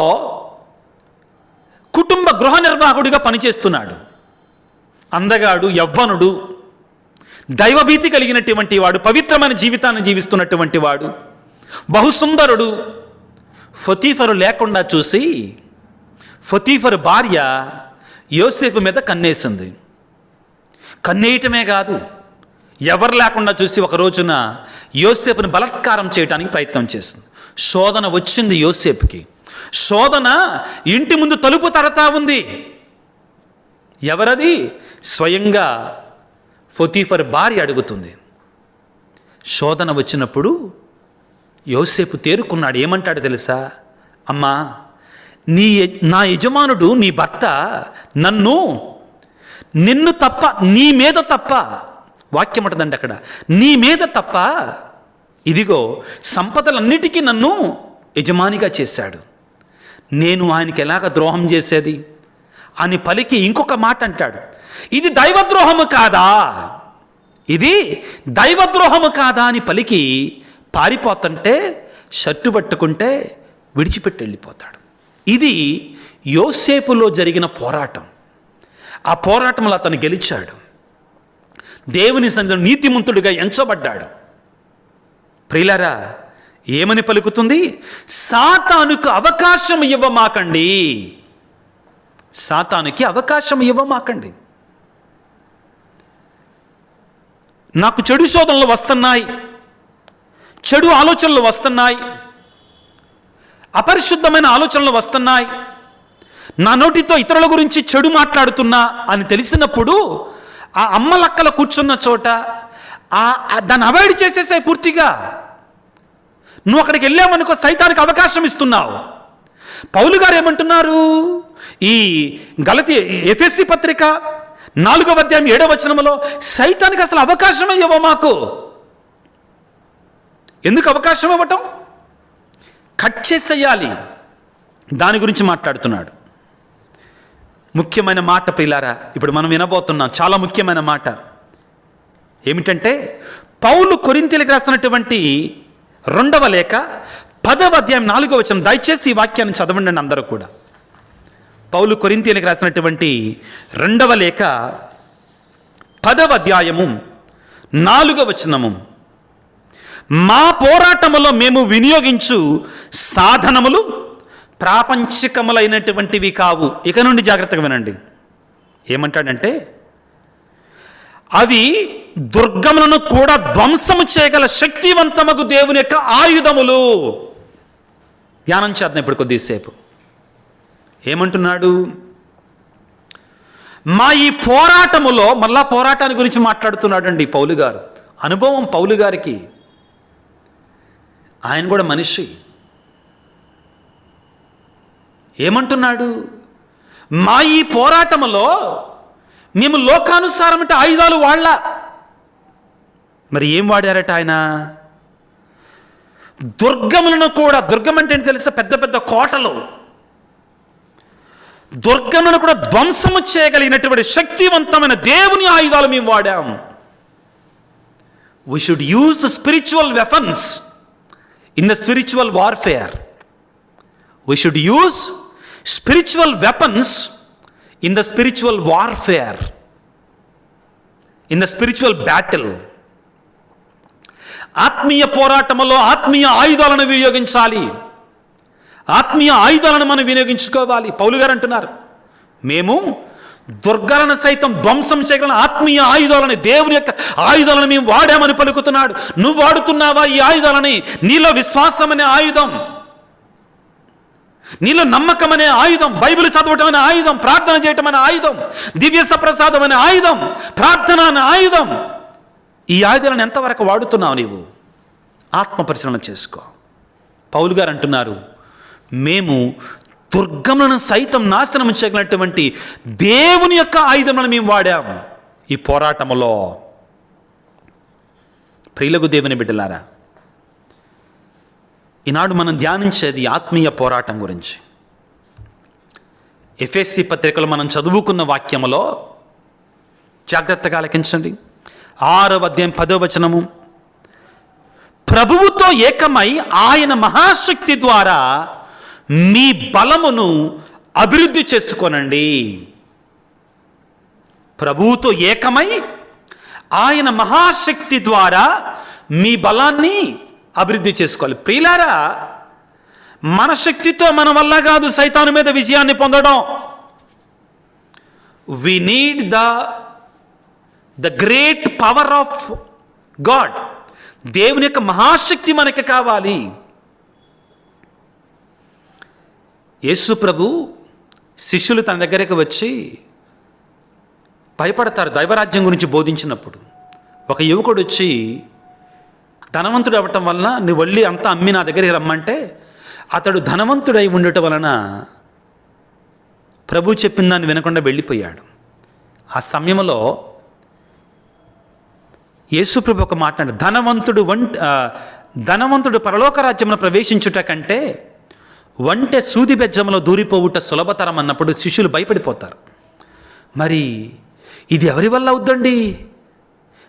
కుటుంబ గృహ నిర్వాహకుడిగా పనిచేస్తున్నాడు. అందగాడు, యవ్వనుడు, దైవభీతి కలిగినటువంటి వాడు, పవిత్రమైన జీవితాన్ని జీవిస్తున్నటువంటి వాడు, బహుసుందరుడు. పొతీఫరు లేకుండా చూసి పొతీఫరు భార్య యోసేపు మీద కన్నేసింది. కన్నేయటమే కాదు, ఎవరు లేకుండా చూసి ఒక రోజున యోసేపుని బలాత్కారం చేయడానికి ప్రయత్నం చేసింది. శోధన వచ్చింది యోసేపుకి. శోధన ఇంటి ముందు తలుపు తడతా ఉంది. ఎవరది? స్వయంగా పొతీఫర్ భార్య అడుగుతుంది. శోధన వచ్చినప్పుడు యోసేపు తేరుకున్నాడు. ఏమంటాడు తెలుసా? అమ్మా, నా యజమానుడు నీ భర్త నిన్ను తప్ప, నీ మీద తప్ప, వాక్యం ఉంటుందండి అక్కడ, నీ మీద తప్ప ఇదిగో సంపదలన్నిటికీ నన్ను యజమానిగా చేశాడు. నేను ఆయనకి ఎలాగ ద్రోహం చేసేది అని పలికి ఇంకొక మాట అంటాడు. ఇది దైవద్రోహము కాదా? ఇది దైవద్రోహము కాదా అని పలికి పారిపోతుంటే షర్టు పట్టుకుంటే విడిచిపెట్టి వెళ్ళిపోతాడు. ఇది యోసేపులో జరిగిన పోరాటం. ఆ పోరాటంలో అతను గెలిచాడు. దేవుని సన్నిధిలో నీతిమంతుడిగా ఎంచబడ్డాడు. ప్రియులారా, ఏమని పలుకుతుంది? సాతానుకు అవకాశం ఇవ్వమాకండి. సాతానుకి అవకాశం ఇవ్వమాకండి. నాకు చెడు శోధనలు వస్తున్నాయి, చెడు ఆలోచనలు వస్తున్నాయి, అపరిశుద్ధమైన ఆలోచనలు వస్తున్నాయి, నా నోటితో ఇతరుల గురించి చెడు మాట్లాడుతున్నా అని తెలిసినప్పుడు ఆ అమ్మలక్కల కూర్చున్న చోట దాన్ని అవాయిడ్ చేసేసే పూర్తిగా. నువ్వు అక్కడికి వెళ్ళామనుకో సైతానికి అవకాశం ఇస్తున్నావు. పౌలు గారు ఏమంటున్నారు? ఈ ఎఫెసీ పత్రిక 4వ అధ్యాయం 7వ వచనంలో సైతానికి అసలు అవకాశమే ఇవ్వ మాకు. ఎందుకు అవకాశం ఇవ్వటం? కట్ చేసేయాలి. దాని గురించి మాట్లాడుతున్నాడు. ముఖ్యమైన మాట ప్రియులారా, ఇప్పుడు మనం వినబోతున్నాం. చాలా ముఖ్యమైన మాట ఏమిటంటే, పౌలు కొరింథీయులకు రాస్తున్నటువంటి 2వ లేఖ 10వ అధ్యాయం 4వ వచనం. దయచేసి ఈ వాక్యాన్ని చదవండి అందరూ కూడా. పౌలు కొరింథీయులకు రాసినటువంటి 2వ లేఖ 10వ అధ్యాయము 4వ వచనము. మా పోరాటములో మేము వినియోగించు సాధనములు ప్రాపంచికములైనటువంటివి కావు. ఇక నుండి జాగ్రత్తగా వినండి. ఏమంటాడంటే, అవి దుర్గములను కూడా ధ్వంసము చేయగల శక్తివంతమగు దేవుని యొక్క ఆయుధములు. ధ్యానం చేద్దాం ఇప్పుడు కొద్దిసేపు. ఏమంటున్నాడు? మా ఈ పోరాటములో, మళ్ళా పోరాటాన్ని గురించి మాట్లాడుతున్నాడండి పౌలు గారు. అనుభవం పౌలు గారికి. ఆయన కూడా మనిషి. ఏమంటున్నాడు? మా ఈ పోరాటములో మేము లోకానుసారం అంటే ఆయుధాలు వాళ్ళ. మరి ఏం వాడారట ఆయన? దుర్గములను కూడా, దుర్గం అంటే ఏంటి తెలుసా? పెద్ద పెద్ద కోటలు. దుర్గములను కూడా ధ్వంసము చేయగలిగినటువంటి శక్తివంతమైన దేవుని ఆయుధాలు మేము వాడాము. We should use the spiritual weapons in the spiritual warfare. We should use spiritual weapons in the spiritual warfare, in the spiritual battle. ఆత్మీయ పోరాటములో ఆత్మీయ ఆయుధాలను వినియోగించాలి. ఆత్మీయ ఆయుధాలను మనం వినియోగించుకోవాలి. పౌలు గారు అంటున్నారు, మేము దుర్గాలను సైతం ధ్వంసం చేయగల ఆత్మీయ ఆయుధాలని, దేవుని యొక్క ఆయుధాలను మేము వాడామని పలుకుతున్నాడు. నువ్వు వాడుతున్నావా ఈ ఆయుధాలని? నీలో విశ్వాసం అనే ఆయుధం, నీలో నమ్మకం అనే ఆయుధం, బైబిల్ చదవటం అనే ఆయుధం, ప్రార్థన చేయటం అనే ఆయుధం, దివ్య సప్రసాదం అనే ఆయుధం, ప్రార్థన అనే ఆయుధం. ఈ ఆయుధాలను ఎంతవరకు వాడుతున్నావు నీవు? ఆత్మ పరిశీలన చేసుకో. పౌలు గారు అంటున్నారు, మేము దుర్గములను సైతం నాశనం చేయగలిగినటువంటి దేవుని యొక్క ఆయుధములను మేము వాడాము ఈ పోరాటములో. ప్రియులకు దేవుని బిడ్డలారా, ఈనాడు మనం ధ్యానించేది ఆత్మీయ పోరాటం గురించి. ఎఫెసీ పత్రికలో మనం చదువుకున్న వాక్యములో జాగ్రత్తగా ఆలకించండి. 6వ అధ్యాయం 10వ వచనము. ప్రభువుతో ఏకమై ఆయన మహాశక్తి ద్వారా మీ బలమును అభివృద్ధి చేసుకోనండి. ప్రభువుతో ఏకమై ఆయన మహాశక్తి ద్వారా మీ బలాన్ని అభివృద్ధి చేసుకోవాలి. ప్రియులారా, మన శక్తితో మన వల్ల కాదు సైతాను మీద విజయాన్ని పొందడం. We need the great power of God. దేవుని యొక్క మహాశక్తి మనకి కావాలి. యేసు ప్రభు శిష్యులు తన దగ్గరికి వచ్చి భయపడతారు దైవరాజ్యం గురించి బోధించినప్పుడు. ఒక యువకుడు వచ్చి ధనవంతుడు అవ్వటం వలన నువ్వు వెళ్ళి అంతా అమ్మి నా దగ్గరికి రమ్మంటే, అతడు ధనవంతుడై ఉండటం వలన ప్రభు చెప్పిన దాన్ని వినకుండా వెళ్ళిపోయాడు. ఆ సమయంలో యేసు ప్రభు ఒక మాట అన్నాడు, ధనవంతుడు పరలోక రాజ్యమును ప్రవేశించుట కంటే వంటె సూది బెజ్జంలో దూరిపోవుట సులభతరం అన్నప్పుడు శిష్యులు భయపడిపోతారు. మరి ఇది ఎవరి వల్ల అవుద్దండి,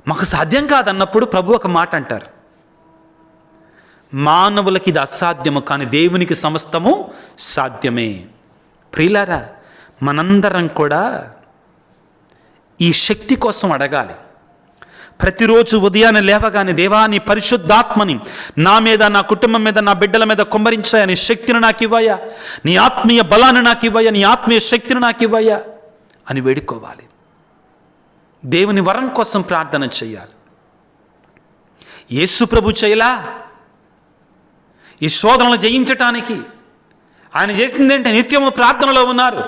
మాకు సాధ్యం కాదన్నప్పుడు ప్రభు ఒక మాట అంటారు, మానవులకి ఇది అసాధ్యము కానీ దేవునికి సమస్తము సాధ్యమే. ప్రియులారా, మనందరం కూడా ఈ శక్తి కోసం అడగాలి. ప్రతిరోజు ఉదయాన్నే లేవగానే, దేవా నీ పరిశుద్ధాత్మని నా మీద, నా కుటుంబం మీద, నా బిడ్డల మీద కుమ్మరించాయా, నీ శక్తిని నాకు ఇవ్వయ్యా, నీ ఆత్మీయ బలాన్ని నాకు ఇవ్వయ్యా, నీ ఆత్మీయ శక్తిని నాకు ఇవ్వయ్యా అని వేడుకోవాలి. దేవుని వరం కోసం ప్రార్థన చేయాలి. యేసు ప్రభు చేయలా? ఈ శోధనలు జయించటానికి ఆయన చేసింది ఏంటంటే నిత్యము ప్రార్థనలో ఉన్నారు,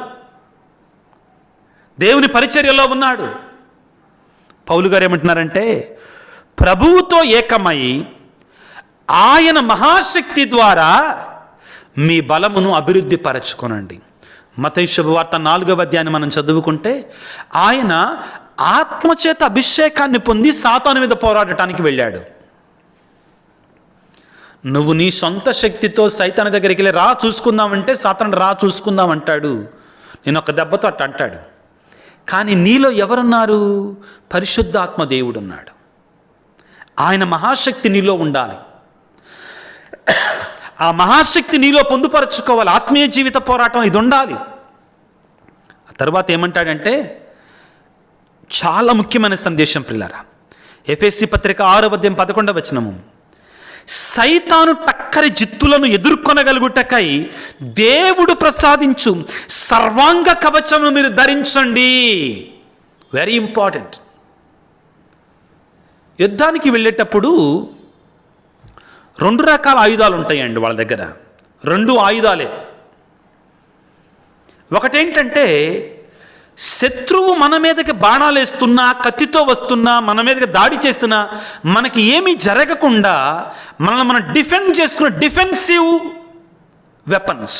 దేవుని పరిచర్యలో ఉన్నాడు. పౌలు గారు ఏమంటున్నారంటే, ప్రభువుతో ఏకమై ఆయన మహాశక్తి ద్వారా మీ బలమును అభివృద్ధి పరచుకొనండి. మత్తయి శుభవార్త 4వ అధ్యాయాన్ని మనం చదువుకుంటే, ఆయన ఆత్మచేత అభిషేకాన్ని పొంది సాతాను మీద పోరాడటానికి వెళ్ళాడు. నువ్వు నీ సొంత శక్తితో సైతాను దగ్గరికి వెళ్ళి రా చూసుకుందామంటే సాతాను రా చూసుకుందాం అంటాడు, నేను ఒక దెబ్బతో అట్ట అంటాడు. కానీ నీలో ఎవరున్నారు? పరిశుద్ధాత్మ దేవుడు ఉన్నాడు. ఆయన మహాశక్తి నీలో ఉండాలి. ఆ మహాశక్తి నీలో పొందుపరచుకోవాలి. ఆత్మీయ జీవిత పోరాటం ఇది ఉండాలి. ఆ తర్వాత ఏమంటాడంటే, చాలా ముఖ్యమైన సందేశం ప్రియులారా, ఎఫెసీ పత్రిక 6వ అధ్యాయం 11వ వచనము, సైతాను టక్కరి జిత్తులను ఎదుర్కొనగలుగుటకై దేవుడు ప్రసాదించు సర్వాంగ కవచమును మీరు ధరించండి. Very important. యుద్ధానికి వెళ్ళేటప్పుడు 2 రకాల ఆయుధాలు ఉంటాయండి వాళ్ళ దగ్గర. 2 ఆయుధాలే. ఒకటేంటంటే, శత్రువు మన మీదకి బాణాలు వేస్తున్నా, కత్తితో వస్తున్నా, మన మీదకి దాడి చేస్తున్నా మనకి ఏమీ జరగకుండా మనల్ని మనం డిఫెండ్ చేసుకున్న డిఫెన్సివ్ వెపన్స్.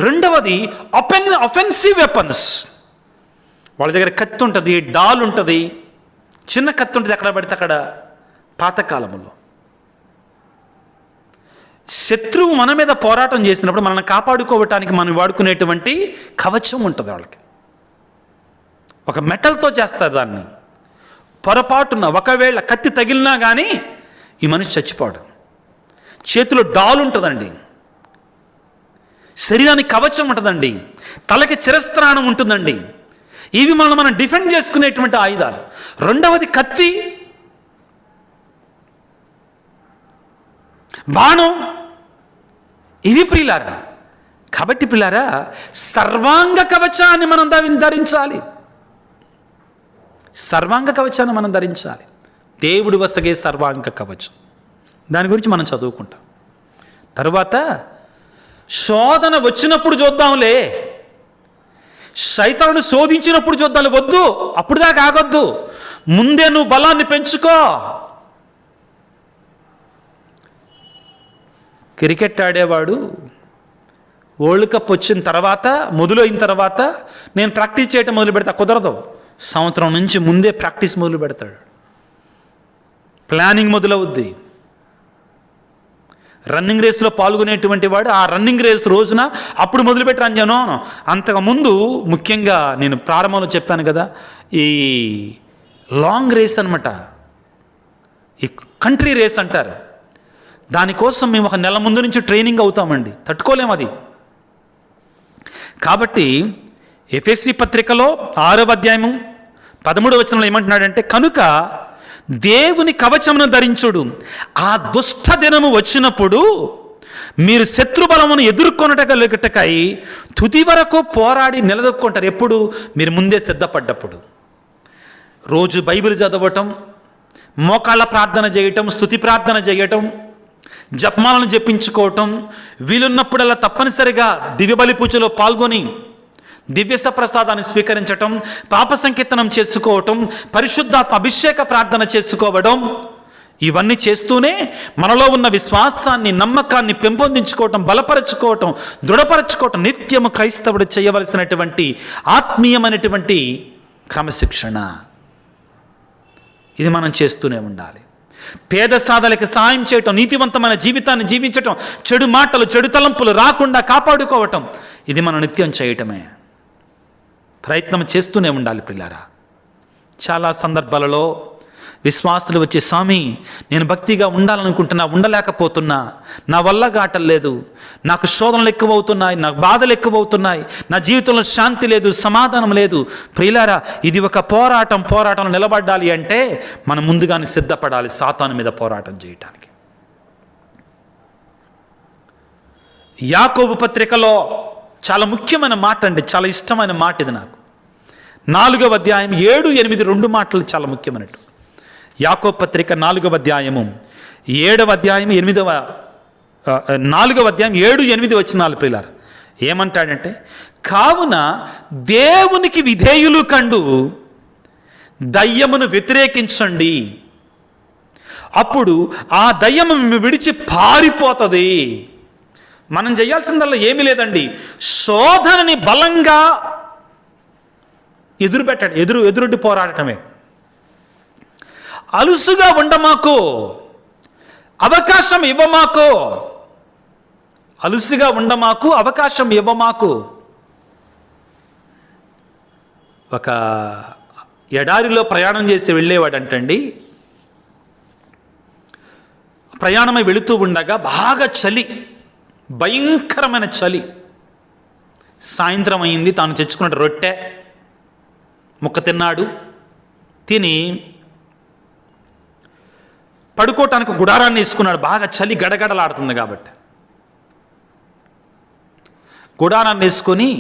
రెండవది అఫెన్సివ్ వెపన్స్. వాళ్ళ దగ్గర కత్తి ఉంటుంది, డాల్ ఉంటుంది, చిన్న కత్తి ఉంటుంది, ఎక్కడ పడితే అక్కడ. పాతకాలంలో శత్రువు మన మీద పోరాటం చేసినప్పుడు మనల్ని కాపాడుకోవటానికి మనం వాడుకునేటువంటి కవచం ఉంటుంది వాళ్ళకి. ఒక మెటల్తో చేస్తారు దాన్ని. పొరపాటున ఒకవేళ కత్తి తగిలినా కానీ ఈ మనిషి చచ్చిపోడు. చేతిలో డాల్ ఉంటుందండి, శరీరానికి కవచం ఉంటుందండి, తలకి చిరస్త్రాణం ఉంటుందండి. ఇవి మనం డిఫెండ్ చేసుకునేటువంటి ఆయుధాలు. రెండవది కత్తి, బాణం. ఇవి ప్రియులారా. కాబట్టి ప్రియులారా, సర్వాంగ కవచాన్ని మనం ధరించాలి. సర్వాంగ కవచాన్ని మనం ధరించాలి. దేవుడు వసగే సర్వాంగ కవచం. దాని గురించి మనం చదువుకుంటాం. తరువాత శోధన వచ్చినప్పుడు చూద్దాంలే, సైతాను శోధించినప్పుడు చూద్దాం. వద్దు, అప్పుడు దాకా ఆగొద్దు. ముందే నువ్వు బలాన్ని పెంచుకో. క్రికెట్ ఆడేవాడు వరల్డ్ కప్ వచ్చిన తర్వాత, మొదలైన తర్వాత నేను ప్రాక్టీస్ చేయటం మొదలు పెడతా. కుదరదు. సంవత్సరం నుంచి ముందే ప్రాక్టీస్ మొదలు పెడతాడు. ప్లానింగ్ మొదలవుద్ది. రన్నింగ్ రేస్లో పాల్గొనేటువంటి వాడు ఆ రన్నింగ్ రేస్ రోజున అప్పుడు మొదలుపెట్టి రన్ చేయను. అంతకుముందు ముఖ్యంగా నేను ప్రారంభంలో చెప్పాను కదా, ఈ లాంగ్ రేస్ అనమాట, ఈ కంట్రీ రేస్ అంటారు. దానికోసం మేము 1 నెల ముందు నుంచి ట్రైనింగ్ అవుతామండి. తట్టుకోలేము అది. కాబట్టి ఎఫెసీ పత్రికలో 6వ అధ్యాయము 13వ వచనంలో ఏమంటున్నాడంటే, కనుక దేవుని కవచమును ధరించుడు, ఆ దుష్ట దినము వచ్చినప్పుడు మీరు శత్రుబలమును ఎదుర్కొనటకై తుది వరకు పోరాడి నిలదొక్కుంటారు. ఎప్పుడు? మీరు ముందే సిద్ధపడ్డప్పుడు. రోజు బైబిల్ చదవటం, మోకాళ్ళ ప్రార్థన చేయటం, స్తుతి ప్రార్థన చేయటం, జపమాలను జపించుకోవటం, వీలున్నప్పుడల్లా తప్పనిసరిగా దివ్యబలి పూజలో పాల్గొని దివ్యస ప్రసాదాన్ని స్వీకరించటం, పాప సంకీర్తనం చేసుకోవటం, పరిశుద్ధాత్మ అభిషేక ప్రార్థన చేసుకోవడం, ఇవన్నీ చేస్తూనే మనలో ఉన్న విశ్వాసాన్ని, నమ్మకాన్ని పెంపొందించుకోవటం, బలపరచుకోవటం, దృఢపరచుకోవటం నిత్యము క్రైస్తవుడు చేయవలసినటువంటి ఆత్మీయమైనటువంటి క్రమశిక్షణ. ఇది మనం చేస్తూనే ఉండాలి. పేద సాధలకు సహాయం చేయటం, నీతివంతమైన జీవితాన్ని జీవించటం, చెడు మాటలు, చెడు తలంపులు రాకుండా కాపాడుకోవటం, ఇది మనం నిత్యం చేయటమే. ప్రయత్నం చేస్తూనే ఉండాలి పిల్లారా. చాలా సందర్భాలలో విశ్వాసులు వచ్చి, స్వామి నేను భక్తిగా ఉండాలనుకుంటున్నా, ఉండలేకపోతున్నా, నా వల్ల కావట్లేదు, నాకు శోధనలు ఎక్కువవుతున్నాయి, నాకు బాధలు ఎక్కువవుతున్నాయి, నా జీవితంలో శాంతి లేదు, సమాధానం లేదు. ప్రియులారా, ఇది ఒక పోరాటం నిలబడాలి అంటే మనం ముందుగానే సిద్ధపడాలి సాతాను మీద పోరాటం చేయటానికి. యాకోబు పత్రికలో చాలా ముఖ్యమైన మాట అండి, చాలా ఇష్టమైన మాట ఇది నాకు. 4వ అధ్యాయం 7, 8 2 మాటలు చాలా ముఖ్యమైనట్టు. యాకోబు పత్రిక 4వ అధ్యాయము 7వ అధ్యాయం 8వ 4వ అధ్యాయం 7, 8 వచనాలు ప్రియులారా ఏమంటాడంటే, కావున దేవునికి విధేయులు కండు దయ్యమును వ్యతిరేకించండి, అప్పుడు ఆ దయ్యము విడిచి పారిపోతుంది. మనం చేయాల్సిందల్లా ఏమీ లేదండి, శోధనని బలంగా ఎదురొడ్డి పోరాడటమే. అలుసుగా ఉండమాకు, అవకాశం ఇవ్వమాకు, అలుసుగా ఉండమాకు, అవకాశం ఇవ్వమాకు. ఒక ఎడారిలో ప్రయాణం చేసి వెళ్ళేవాడంటండి. ప్రయాణమై వెళుతూ ఉండగా బాగా చలి, భయంకరమైన చలి. సాయంత్రం అయింది, తాను తెచ్చుకున్న రొట్టె ముక్క తిన్నాడు. తిని పడుకోవటానికి గుడారాన్ని వేసుకున్నాడు. బాగా చలి గడగడలాడుతుంది కాబట్టి గుడారాన్ని వేసుకొని,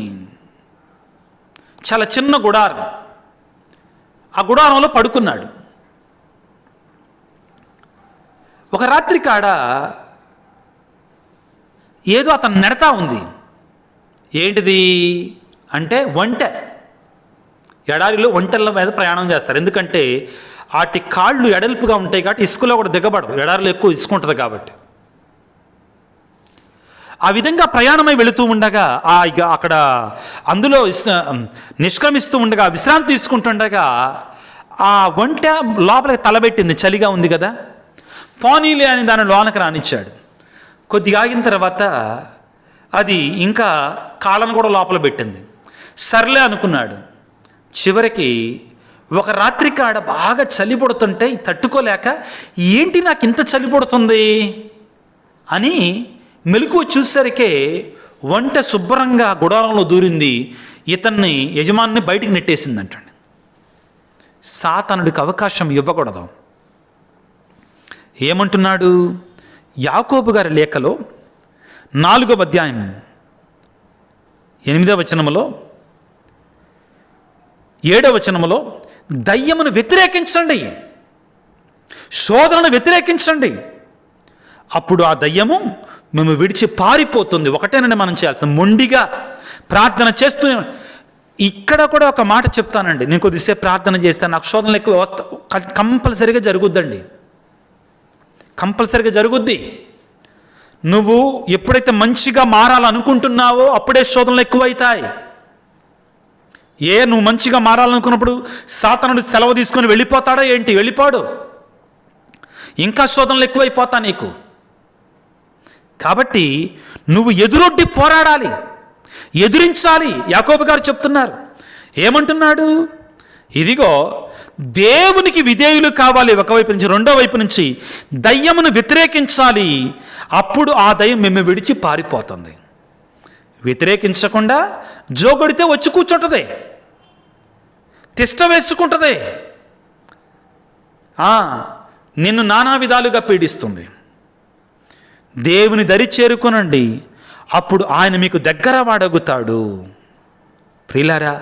చాలా చిన్న గుడారం, ఆ గుడారంలో పడుకున్నాడు. ఒక రాత్రి కాడ ఏదో అతను నెడతా ఉంది. ఏంటిది అంటే ఒంటె. ఎడారిలో ఒంటెల మీద ప్రయాణం చేస్తారు, ఎందుకంటే వాటి కాళ్ళు ఎడల్పుగా ఉంటాయి కాబట్టి ఇసుకలో కూడా దిగబడవు, ఎడారిలో ఎక్కువ ఇసుక ఉంటుంది కాబట్టి. ఆ విధంగా ప్రయాణమై వెళుతూ ఉండగా అక్కడ అందులో నిష్క్రమిస్తూ ఉండగా, విశ్రాంతి తీసుకుంటుండగా ఆ ఒంటె లోపలికి తలబెట్టింది, చలిగా ఉంది కదా. పోనీలే అని దాని లోనకి రానిచ్చాడు. కొద్దిగా ఆగిన తర్వాత అది ఇంకా కాళ్ళను కూడా లోపల పెట్టింది. సర్లే అనుకున్నాడు. చివరికి ఒక రాత్రి కాడ బాగా చలి పడుతుంటే తట్టుకోలేక, ఏంటి నాకు ఇంత చలి పడుతుంది అని మెలకువ చూసేసరికి ఒంటె శుభ్రంగా గుడారంలో దూరింది. ఇతన్ని యజమాని బయటికి నెట్టేసిందంటండి. సాతానుడికి అవకాశం ఇవ్వకూడదు. ఏమంటున్నాడు యాకోబు గారి లేఖలో 4వ అధ్యాయం 8వ వచనములో 7వ వచనములో, దయ్యమును వ్యతిరేకించండి, శోధనను వ్యతిరేకించండి, అప్పుడు ఆ దయ్యము మేము విడిచి పారిపోతుంది. ఒకటేనండి మనం చేయాల్సింది, మొండిగా ప్రార్థన చేస్తూ. ఇక్కడ కూడా ఒక మాట చెప్తానండి, నేను కొద్దిసేపు ప్రార్థన చేస్తాను, నాకు శోధనలు ఎక్కువ కంపల్సరీగా జరుగుద్దండి, కంపల్సరీగా జరుగుద్ది. నువ్వు ఎప్పుడైతే మంచిగా మారాలనుకుంటున్నావో అప్పుడే శోధనలు ఎక్కువైతాయి. నువ్వు మంచిగా మారాలనుకున్నప్పుడు సాతానుడు సెలవు తీసుకొని వెళ్ళిపోతాడా ఏంటి? వెళ్ళిపోడు, ఇంకా శోధనలు ఎక్కువైపోతా నీకు. కాబట్టి నువ్వు ఎదురొడ్డి పోరాడాలి, ఎదిరించాలి. యాకోబు గారు చెప్తున్నారు, ఏమంటున్నాడు? ఇదిగో దేవునికి విధేయులు కావాలి ఒకవైపు నుంచి, రెండో వైపు నుంచి దయ్యమును వ్యతిరేకించాలి, అప్పుడు ఆ దయ్యం మేము విడిచి పారిపోతుంది. వ్యతిరేకించకుండా జోగొడితే వచ్చి కూర్చుంటుంది, తిష్ట వేసుకుంటుంది, నిన్ను నానా విధాలుగా పీడిస్తుంది. దేవుని దరి చేరుకొనండి, అప్పుడు ఆయన మీకు దగ్గర వాడగుతాడు. ప్రియులారా,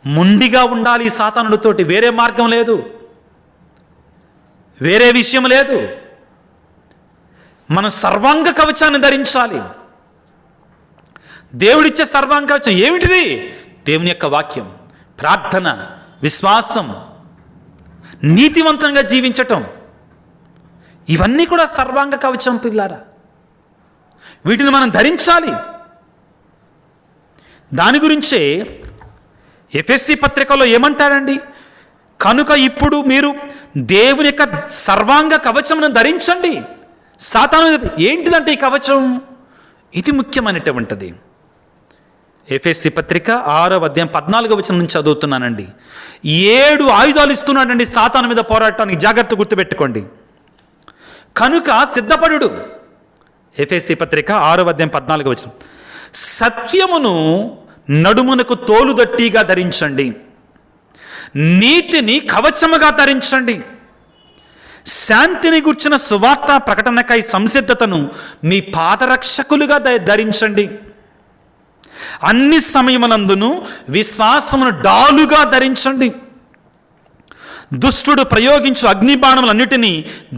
మొండిగా ఉండాలి సాతానుడితోటి, వేరే మార్గం లేదు, వేరే విషయం లేదు. మనం సర్వాంగ కవచాన్ని ధరించాలి. దేవుడిచ్చే సర్వాంగ కవచం ఏమిటిది? దేవుని యొక్క వాక్యం, ప్రార్థన, విశ్వాసం, నీతివంతంగా జీవించటం, ఇవన్నీ కూడా సర్వాంగ కవచం పిల్లారా. వీటిని మనం ధరించాలి. దాని గురించే ఎఫెసీ పత్రికలో ఏమంటాడండి? కనుక ఇప్పుడు మీరు దేవుని యొక్క సర్వాంగ కవచమును ధరించండి. సాతాను ఏంటిదంటే ఈ కవచం? ఇది ముఖ్యమైనటువంటిది. ఎఫెసీ పత్రిక 6వ అధ్యాయం 14వ వచనం నుంచి చదువుతున్నానండి. 7 ఆయుధాలు ఇస్తున్నాడండి సాతాను మీద పోరాటానికి. జాగ్రత్త గుర్తుపెట్టుకోండి. కనుక సిద్ధపడుడు. ఎఫెసీ పత్రిక 6వ అధ్యాయం 14వ వచనం. సత్యమును నడుమునకు తోలుదట్టిగా ధరించండి, నీతిని కవచముగా ధరించండి, శాంతిని గూర్చిన సువార్త ప్రకటనకై సంసిద్ధతను మీ పాదరక్షకులుగా ధరించండి, అన్ని సమయమునందును విశ్వాసమును డాలుగా ధరించండి, దుష్టుడు ప్రయోగించు అగ్నిబాణములన్నిటినీ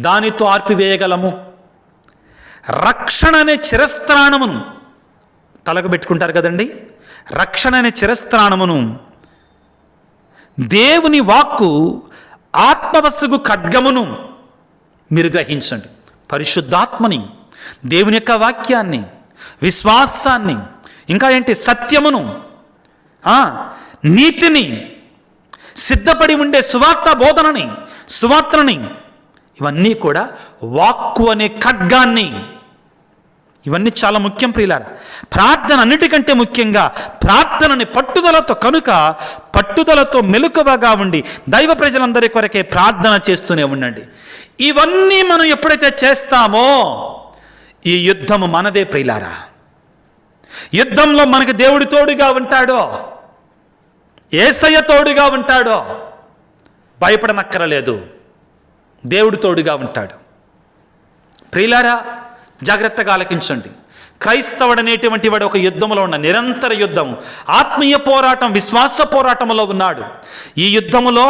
దానితో ఆర్పివేయగలము, రక్షణ అనే చిరస్త్రాణమును తలకు పెట్టుకుంటారు కదండి, రక్షణ అనే చిరస్త్రాణమును, దేవుని వాక్కు ఆత్మవశగు ఖడ్గమును మీరు గ్రహించండి. పరిశుద్ధాత్మని, దేవుని యొక్క వాక్యాన్ని, విశ్వాసాన్ని, ఇంకా ఏంటి, సత్యమును, నీతిని, సిద్ధపడి ఉండే సువార్త బోధనని, సువార్తని, ఇవన్నీ కూడా వాక్కు అనే ఖడ్గాన్ని. ఇవన్నీ చాలా ముఖ్యం ప్రియులారా. ప్రార్థన అన్నిటికంటే ముఖ్యంగా ప్రార్థనని పట్టుదలతో, కనుక పట్టుదలతో మెలకువగా ఉండి దైవ ప్రజలందరి కొరకే ప్రార్థన చేస్తూనే ఉండండి. ఇవన్నీ మనం ఎప్పుడైతే చేస్తామో ఈ యుద్ధము మనదే ప్రియులారా. యుద్ధంలో మనకు దేవుడి తోడుగా ఉంటాడో, యేసయ్య తోడుగా ఉంటాడో, భయపడనక్కరలేదు. దేవుడు తోడుగా ఉంటాడు. ప్రియులారా, జాగ్రత్తగా ఆలకించండి. క్రైస్తవుడనేటువంటి వాడు ఒక యుద్ధంలో ఉన్న నిరంతర యుద్ధం, ఆత్మీయ పోరాటం, విశ్వాస పోరాటంలో ఉన్నాడు. ఈ యుద్ధములో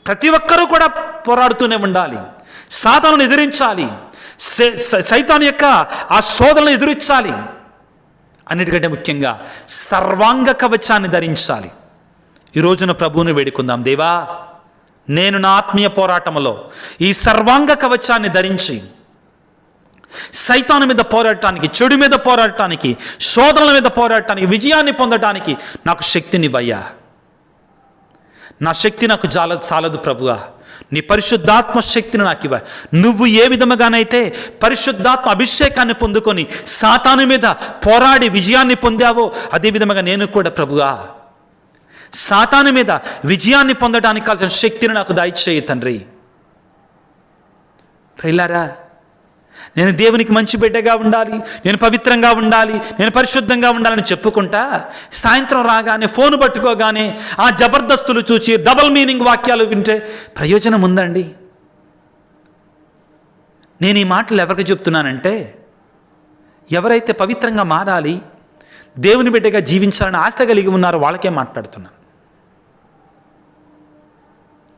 ప్రతి ఒక్కరూ కూడా పోరాడుతూనే ఉండాలి. సాతానును ఎదిరించాలి, సైతాను యొక్క ఆ శోధనను ఎదిరించాలి. అన్నిటికంటే ముఖ్యంగా సర్వాంగ కవచాన్ని ధరించాలి. ఈ రోజున ప్రభువుని వేడుకుందాం. దేవా, నేను నా ఆత్మీయ పోరాటంలో ఈ సర్వాంగ కవచాన్ని ధరించి సైతాను మీద పోరాడటానికి, చెడు మీద పోరాడటానికి, శోధనల మీద పోరాడటానికి, విజయాన్ని పొందటానికి నాకు శక్తినివ్వయ్యా. నా శక్తి నాకు చాలదు ప్రభువా, నీ పరిశుద్ధాత్మ శక్తిని నాకు ఇవ్వ. నువ్వు ఏ విధముగానైతే పరిశుద్ధాత్మ అభిషేకాన్ని పొందుకొని సాతాను మీద పోరాడి విజయాన్ని పొందావో అదే విధముగా నేను కూడా ప్రభువా సాతాను మీద విజయాన్ని పొందడానికి కావాల్సిన శక్తిని నాకు దయచేయి తండ్రి. ప్రియులారా, నేను దేవునికి మంచి బిడ్డగా ఉండాలి, నేను పవిత్రంగా ఉండాలి, నేను పరిశుద్ధంగా ఉండాలని చెప్పుకుంటా సాయంత్రం రాగానే ఫోన్ పట్టుకోగానే ఆ జబర్దస్తులు చూచి డబల్ మీనింగ్ వాక్యాలు వింటే ప్రయోజనం ఉందండి? నేను ఈ మాటలు ఎవరికి చెప్తున్నానంటే, ఎవరైతే పవిత్రంగా మారాలి, దేవుని బిడ్డగా జీవించాలని ఆశ కలిగి ఉన్నారో వాళ్ళకే మాట్లాడుతున్నాను.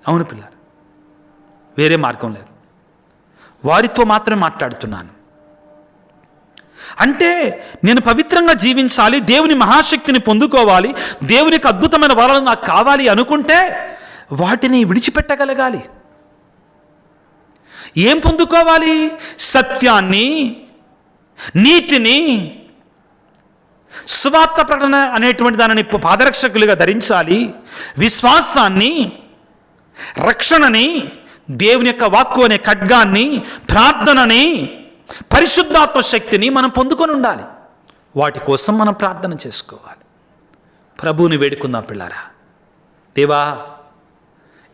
అవును పిల్లలు, వేరే మార్గం లేదు, వారితో మాత్రమే మాట్లాడుతున్నాను. అంటే నేను పవిత్రంగా జీవించాలి, దేవుని మహాశక్తిని పొందుకోవాలి, దేవునికి అద్భుతమైన వరాలు నాకు కావాలి అనుకుంటే వాటిని విడిచిపెట్టగలగాలి. ఏం పొందుకోవాలి? సత్యాన్ని, నీతిని, సువార్త ప్రకటన అనేటువంటి దానిని పాదరక్షకులుగా ధరించాలి, విశ్వాసాన్ని, రక్షణని, దేవుని యొక్క వాక్కు అనే ఖడ్గాన్ని, ప్రార్థనని, పరిశుద్ధాత్మ శక్తిని మనం పొందుకొని ఉండాలి. వాటి కోసం మనం ప్రార్థన చేసుకోవాలి. ప్రభువుని వేడుకుందాం పిల్లారా. దేవా,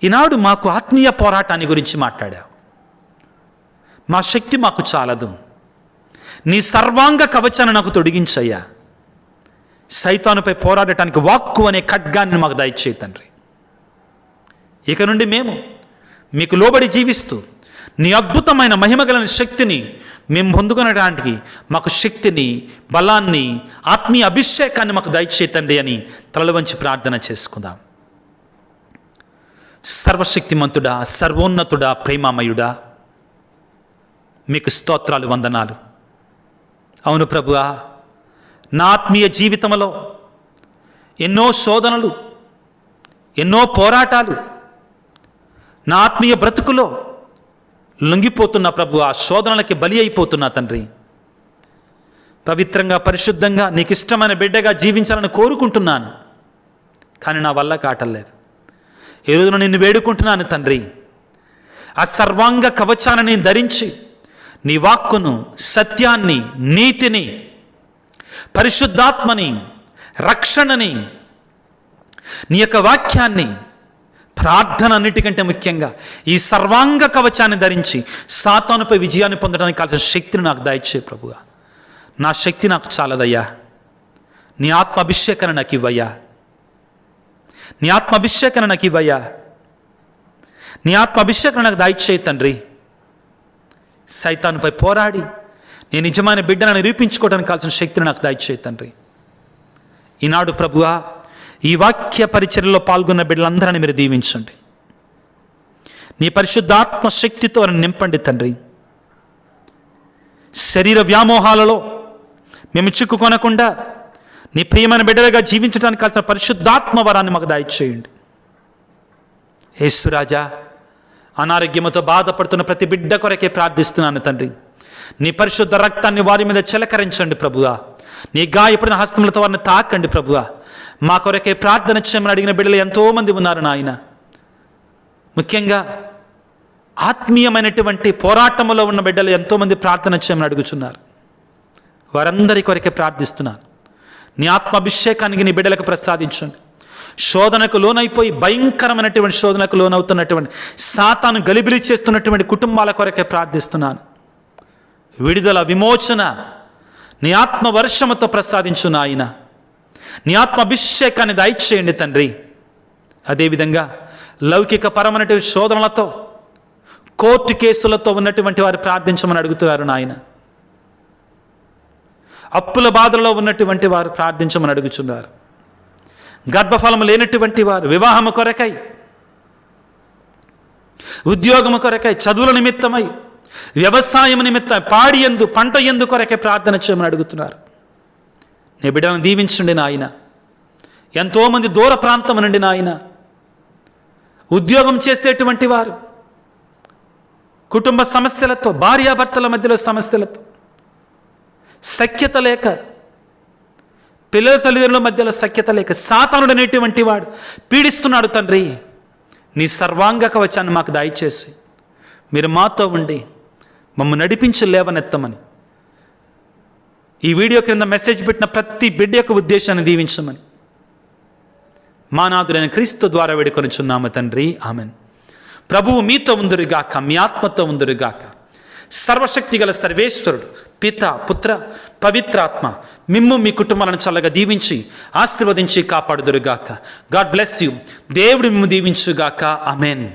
ఈనాడు మాకు ఆత్మీయ పోరాటాన్ని గురించి మాట్లాడావు. మా శక్తి మాకు చాలదు, నీ సర్వాంగ కవచాన్ని నాకు తొడిగించయ్యా. సైతానుపై పోరాడటానికి వాక్కు అనే ఖడ్గాన్ని మాకు దయచేయి తండ్రి. ఇక నుండి మేము మీకు లోబడి జీవిస్తూ నీ అద్భుతమైన మహిమగల శక్తిని మేము పొందుకునడానికి మాకు శక్తిని, బలాన్ని, ఆత్మీయ అభిషేకాన్ని మాకు దయచేతండి అని తలలు వంచి ప్రార్థన చేసుకుందాం. సర్వశక్తిమంతుడా, సర్వోన్నతుడా, ప్రేమామయుడా, మీకు స్తోత్రాలు, వందనాలు. అవును ప్రభువా, నా ఆత్మీయ జీవితంలో ఎన్నో శోధనలు, ఎన్నో పోరాటాలు, నా ఆత్మీయ బ్రతుకులో లొంగిపోతున్నా ప్రభు, ఆ శోధనలకి బలి అయిపోతున్నా తండ్రి. పవిత్రంగా, పరిశుద్ధంగా, నీకు ఇష్టమైన బిడ్డగా జీవించాలని కోరుకుంటున్నాను, కానీ నా వల్ల కాటలేదు. ఈ రోజున నిన్ను వేడుకుంటున్నాను తండ్రి. ఆ సర్వాంగ కవచాన్ని ధరించి నీ వాక్కును, సత్యాన్ని, నీతిని, పరిశుద్ధాత్మని, రక్షణని, నీ యొక్క వాక్యాన్ని, ప్రార్థన అన్నిటికంటే ముఖ్యంగా ఈ సర్వాంగ కవచాన్ని ధరించి సాతానుపై విజయాన్ని పొందడానికి కావాల్సిన శక్తిని నాకు దయచే ప్రభువా. నా శక్తి నాకు చాలదయ్యా, నీ ఆత్మ అభిషేకాన్ని నాకు ఇవ్వయ్యా, నీ ఆత్మ అభిషేకాన్ని నాకు ఇవ్వయ్యా, నీ ఆత్మ అభిషేకాన్ని నాకు దయచేయి తండ్రి. సైతానుపై పోరాడి నేను నిజమైన బిడ్డను నిరూపించుకోవడానికి కావాల్సిన శక్తిని నాకు దయచేయి తండ్రి. ఈనాడు ప్రభువా, ఈ వాక్య పరిచర్యలో పాల్గొన్న బిడ్డలందరినీ మీరు దీవించండి. నీ పరిశుద్ధాత్మ శక్తితో నింపండి తండ్రి. శరీర వ్యామోహాలలో మేము చిక్కుకొనకుండా నీ ప్రియమైన బిడ్డలుగా జీవించడానికి కావాల్సిన పరిశుద్ధాత్మ వరాన్ని మాకు దయచేయండి. యేసురాజా, అనారోగ్యముతో బాధపడుతున్న ప్రతి బిడ్డ కొరకే ప్రార్థిస్తున్నాను తండ్రి. నీ పరిశుద్ధ రక్తాన్ని వారి మీద చిలకరించండి ప్రభువా. నీ గాయపడిన హస్తములతో వారిని తాకండి ప్రభువా. మా కొరకే ప్రార్థన చేయమని అడిగిన బిడ్డలు ఎంతోమంది ఉన్నారు నాయన. ముఖ్యంగా ఆత్మీయమైనటువంటి పోరాటంలో ఉన్న బిడ్డలు ఎంతోమంది ప్రార్థన చేయమని అడుగుతున్నారు. వారందరి కొరకే ప్రార్థిస్తున్నాను. నీ ఆత్మాభిషేకానికి నీ బిడ్డలకు ప్రసాదించండి. శోధనకు లోనైపోయి భయంకరమైనటువంటి శోధనకు లోనవుతున్నటువంటి సాతాను గలిబిలి చేస్తున్నటువంటి కుటుంబాల కొరకే ప్రార్థిస్తున్నాను. విడుదల, విమోచన నీ ఆత్మ వర్షముతో ప్రసాదించు నాయన. నీ ఆత్మ అభిషేకాన్ని దయచేయండి తండ్రి. అదేవిధంగా లౌకిక పరమైనటువంటి శోధనలతో, కోర్టు కేసులతో ఉన్నటువంటి వారు ప్రార్థించమని అడుగుతున్నారు నాయన. అప్పుల బాధల్లో ఉన్నటువంటి వారు ప్రార్థించమని అడుగుతున్నారు. గర్భఫలము లేనటువంటి వారు వివాహము కొరకై, ఉద్యోగము కొరకై, చదువుల నిమిత్తమై, వ్యవసాయం నిమిత్తం, పాడి ఎందు, పంట ఎందు కొరకై ప్రార్థన చేయమని అడుగుతున్నారు. నీ బిడ్డలను దీవించండి నాయన. ఎంతోమంది దూర ప్రాంతం నుండి నాయన ఉద్యోగం చేసేటువంటి వారు కుటుంబ సమస్యలతో, భార్యాభర్తల మధ్యలో సమస్యలతో, సఖ్యత లేక, పిల్లల తల్లిదండ్రుల మధ్యలో సఖ్యత లేక సాతానుడు అనేటువంటి వాడు పీడిస్తున్నాడు తండ్రి. నీ సర్వాంగ కవచాన్ని మాకు దయచేసి మీరు మాతో ఉండి మమ్మల్ని నడిపించి లేవనెత్తమని, ఈ వీడియో క్రింద మెసేజ్ పెట్టిన ప్రతి బిడ్డ యొక్క ఉద్దేశాన్ని దీవించమని మా నాథుడైన క్రీస్తు ద్వారా వేడుకొనుచున్నాము తండ్రి. ఆమెన్. ప్రభువు మీతో ఉందురుగాక, మీ ఆత్మతో ఉందురుగాక. సర్వశక్తి గల సర్వేశ్వరుడు పిత, పుత్ర, పవిత్రాత్మ మిమ్ము మీ కుటుంబాలను చల్లగా దీవించి ఆశీర్వదించి కాపాడుదురుగాక. God bless you. దేవుడు మిమ్ము దీవించుగాక. ఆమెన్.